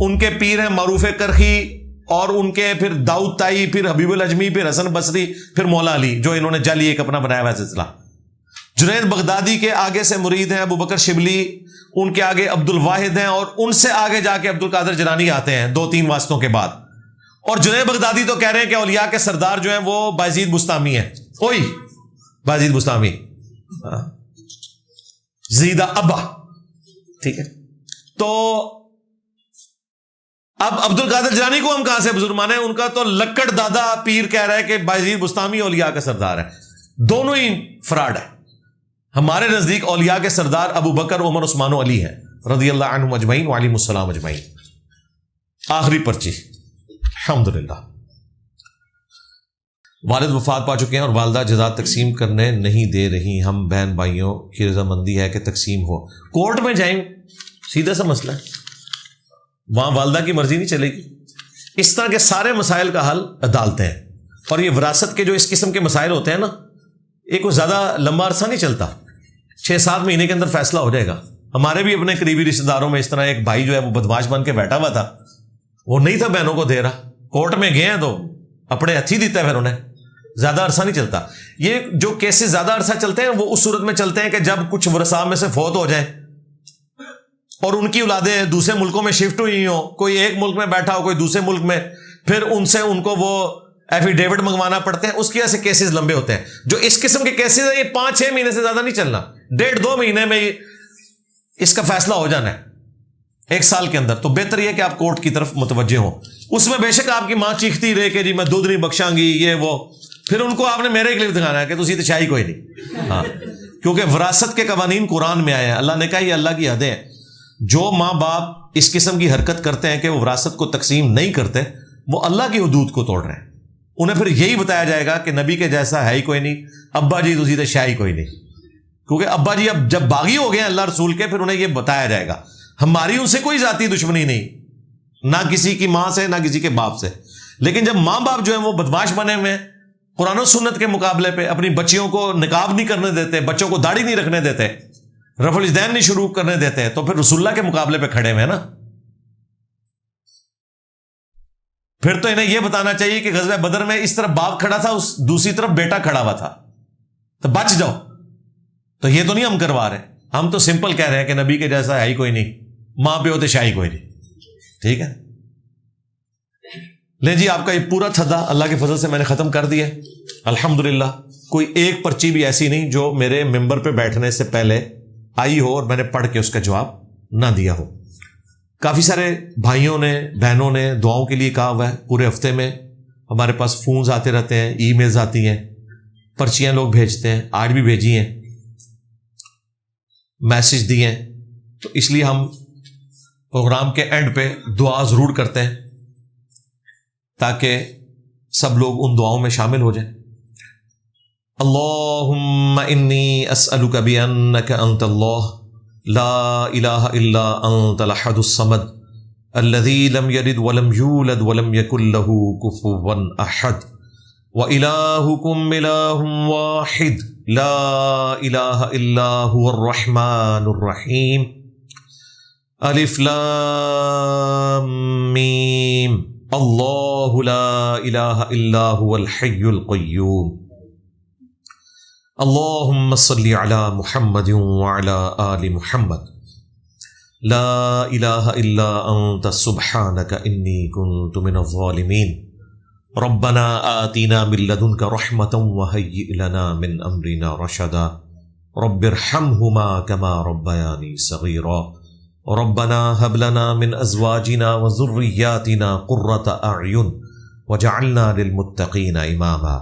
ان کے پیر ہیں معروف کرخی، اور ان کے پھر داؤد تائی، پھر حبیب العجمی، پھر حسن بصری، پھر مولا علی، جو انہوں نے جعلی ایک اپنا بنایا ہوا سلسلہ۔ جنید بغدادی کے آگے سے مرید ہیں ابو بکر شبلی، ان کے آگے عبد الواحد ہیں، اور ان سے آگے جا کے عبدالقادر جیلانی آتے ہیں 2-3 واسطوں کے بعد۔ اور جنید بغدادی تو کہہ رہے ہیں کہ اولیاء کے سردار جو ہیں وہ بایزید بستامی ہیں، اوئی بایزید بستامی، زیدہ ابا، ٹھیک ہے۔ تو اب عبدالقادر جیلانی کو ہم کہاں سے بزرگ مانے؟ ان کا تو لکڑ دادا پیر کہہ رہا ہے کہ بایزید بستامی اولیاء کا سردار ہے، دونوں ہی فراڈ ہے۔ ہمارے نزدیک اولیاء کے سردار ابو بکر، عمر، عثمان و علی ہیں رضی اللہ عنہم اجمعین وعلیہم السلام اجمعین۔ آخری پرچی، الحمدللہ۔ والد وفات پا چکے ہیں اور والدہ جائیداد تقسیم کرنے نہیں دے رہی، ہم بہن بھائیوں کی رضامندی ہے کہ تقسیم ہو۔ کورٹ میں جائیں، سیدھا سا مسئلہ ہے، وہاں والدہ کی مرضی نہیں چلے گی۔ اس طرح کے سارے مسائل کا حل عدالتیں ہیں، اور یہ وراثت کے جو اس قسم کے مسائل ہوتے ہیں نا، ایک زیادہ لمبا عرصہ نہیں چلتا، 6-7 مہینے کے اندر فیصلہ ہو جائے گا۔ ہمارے بھی اپنے قریبی رشتہ داروں میں اس طرح ایک بھائی جو ہے وہ بدمعاش بن کے بیٹھا ہوا تھا، وہ نہیں تھا بہنوں کو دے رہا، کورٹ میں گئے ہیں تو اپنے ہاتھی دیتا ہے، پھر انہیں زیادہ عرصہ نہیں چلتا۔ یہ جو کیسز زیادہ عرصہ چلتے ہیں وہ اس صورت میں چلتے ہیں کہ جب کچھ ورثاء میں سے فوت ہو جائیں اور ان کی اولادیں دوسرے ملکوں میں شفٹ ہوئی ہوں، کوئی ایک ملک میں بیٹھا ہو، کوئی دوسرے ملک میں، پھر ان سے ان کو وہ ایفیڈیوٹ منگوانا پڑتے ہیں، اس کی وجہ سے کیسز لمبے ہوتے ہیں۔ جو اس قسم کے کیسز ہیں یہ 5-6 مہینے سے زیادہ نہیں چلنا، 1.5-2 مہینے میں اس کا فیصلہ ہو جانا ہے، 1 سال کے اندر۔ تو بہتر یہ کہ آپ کورٹ کی طرف متوجہ ہوں۔ اس میں بے شک آپ کی ماں چیختی رہے کہ جی میں دودھ نہیں بخشاں گی، یہ وہ، پھر ان کو آپ نے میرے کلپ دکھانا ہے کہ تسی تو شاہی کوئی نہیں۔ ہاں، کیونکہ وراثت کے قوانین قرآن میں آئے ہیں، اللہ نے کہا یہ اللہ کی حدیں ہیں۔ جو ماں باپ اس قسم کی حرکت کرتے ہیں کہ وہ وراثت کو تقسیم نہیں کرتے، وہ اللہ کی حدود کو توڑ رہے ہیں۔ انہیں پھر یہی بتایا جائے گا کہ نبی کے جیسا ہے ہی کوئی نہیں، ابا جی تسی تو شاہی کوئی نہیں، کیونکہ ابا جی اب جب باغی ہو گئے ہیں اللہ رسول کے، پھر انہیں یہ بتایا جائے گا۔ ہماری ان سے کوئی ذاتی دشمنی نہیں، نہ کسی کی ماں سے نہ کسی کے باپ سے، لیکن جب ماں باپ جو ہیں وہ بدمعاش بنے ہوئے ہیں، قرآن و سنت کے مقابلے پہ اپنی بچیوں کو نقاب نہیں کرنے دیتے، بچوں کو داڑھی نہیں رکھنے دیتے، رفع الیدین نہیں شروع کرنے دیتے، تو پھر رسول اللہ کے مقابلے پہ کھڑے ہوئے نا۔ پھر تو انہیں یہ بتانا چاہیے کہ غزوہ بدر میں اس طرف باپ کھڑا تھا، اس دوسری طرف بیٹا کھڑا ہوا تھا، تو بچ جاؤ۔ تو یہ تو نہیں ہم کروا رہے، ہم تو سمپل کہہ رہے ہیں کہ نبی کے جیسا ہے ہی کوئی نہیں، ماں پہ ہوتے شاہی کوئی نہیں، ٹھیک ہے۔ لیں جی، آپ کا یہ پورا تھدا اللہ کے فضل سے میں نے ختم کر دیا الحمدللہ۔ کوئی ایک پرچی بھی ایسی نہیں جو میرے ممبر پہ بیٹھنے سے پہلے آئی ہو اور میں نے پڑھ کے اس کا جواب نہ دیا ہو۔ کافی سارے بھائیوں نے بہنوں نے دعاؤں کے لیے کہا ہوا ہے، پورے ہفتے میں ہمارے پاس فونز آتے رہتے ہیں، ای میلز آتی ہیں، پرچیاں لوگ بھیجتے ہیں، آج بھی بھیجی ہیں، میسج دیے ہیں، تو اس لیے ہم پروگرام کے اینڈ پہ دعا ضرور کرتے ہیں تاکہ سب لوگ ان دعاؤں میں شامل ہو جائیں۔ اللہم انی اسألک بانک انت اللہ لا الہ الا انت الاحد الصمد الذی لم یلد ولم یولد ولم یکن لہ کفوا احد وإلہکم الہ واحد لا الہ الا هو الرحمن الرحیم الف لام میم اللہ لا الہ الا هو الحی القیوم اللہم صلی علی محمد وعلی آل محمد لا الہ الا انت سبحانک انی کنت من الظالمین ربنا آتنا من لدنک رحمتا وہیئ لنا من امرنا رشدا رب ارحمہما کما ربیانی صغیرا ربنا هب لنا من ازواجنا وذرياتنا قرة اعین وجعلنا للمتقین اماما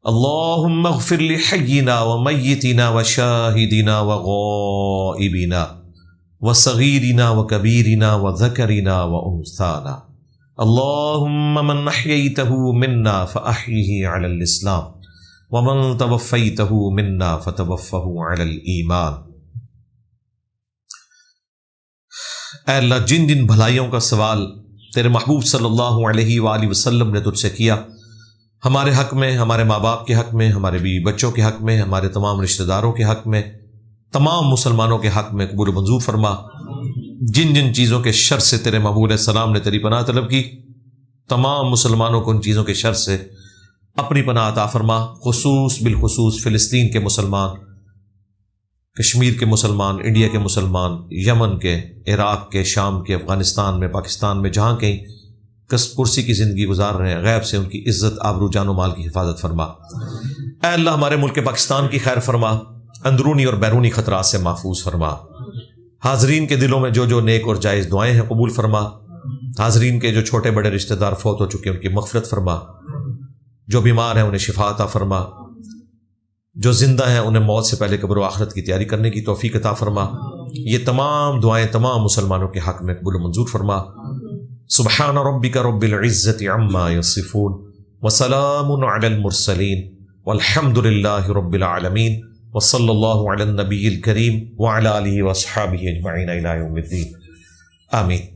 اللهم اغفر لحينا وميتنا وشاهدنا وغائبنا وصغيرنا وكبيرنا وذكرنا وانثانا اللهم من احييته منا فاحيه على الاسلام ومن توفيته منا فتوفه على الايمان۔ اے اللہ، جن جن بھلائیوں کا سوال تیرے محبوب صلی اللہ علیہ وآلہ وسلم نے تجھ سے کیا، ہمارے حق میں، ہمارے ماں باپ کے حق میں، ہمارے بیوی بچوں کے حق میں، ہمارے تمام رشتہ داروں کے حق میں، تمام مسلمانوں کے حق میں قبول و منظور فرما۔ جن جن چیزوں کے شر سے تیرے محبوب علیہ السلام نے تیری پناہ طلب کی، تمام مسلمانوں کو ان چیزوں کے شر سے اپنی پناہ عطا فرما، بالخصوص فلسطین کے مسلمان، کشمیر کے مسلمان، انڈیا کے مسلمان، یمن کے، عراق کے، شام کے، افغانستان میں، پاکستان میں، جہاں کہیں کرسی کی زندگی گزار رہے ہیں، غیب سے ان کی عزت، آبرو، جان و مال کی حفاظت فرما۔ اے اللہ، ہمارے ملک پاکستان کی خیر فرما، اندرونی اور بیرونی خطرات سے محفوظ فرما۔ حاضرین کے دلوں میں جو جو نیک اور جائز دعائیں ہیں قبول فرما۔ حاضرین کے جو چھوٹے بڑے رشتہ دار فوت ہو چکے ہیں ان کی مغفرت فرما، جو بیمار ہیں انہیں شفا عطا فرما، جو زندہ ہیں انہیں موت سے پہلے قبر و آخرت کی تیاری کرنے کی توفیق عطا فرما۔ یہ تمام دعائیں تمام مسلمانوں کے حق میں قبول و منظور فرما۔ سبحان ربک رب العزت عما یصفون وسلام علی المرسلین والحمد للہ رب العالمین وصلی اللہ علی النبی الکریم وعلی آلہ واصحابہ اجمعین الی یوم الدین آمین.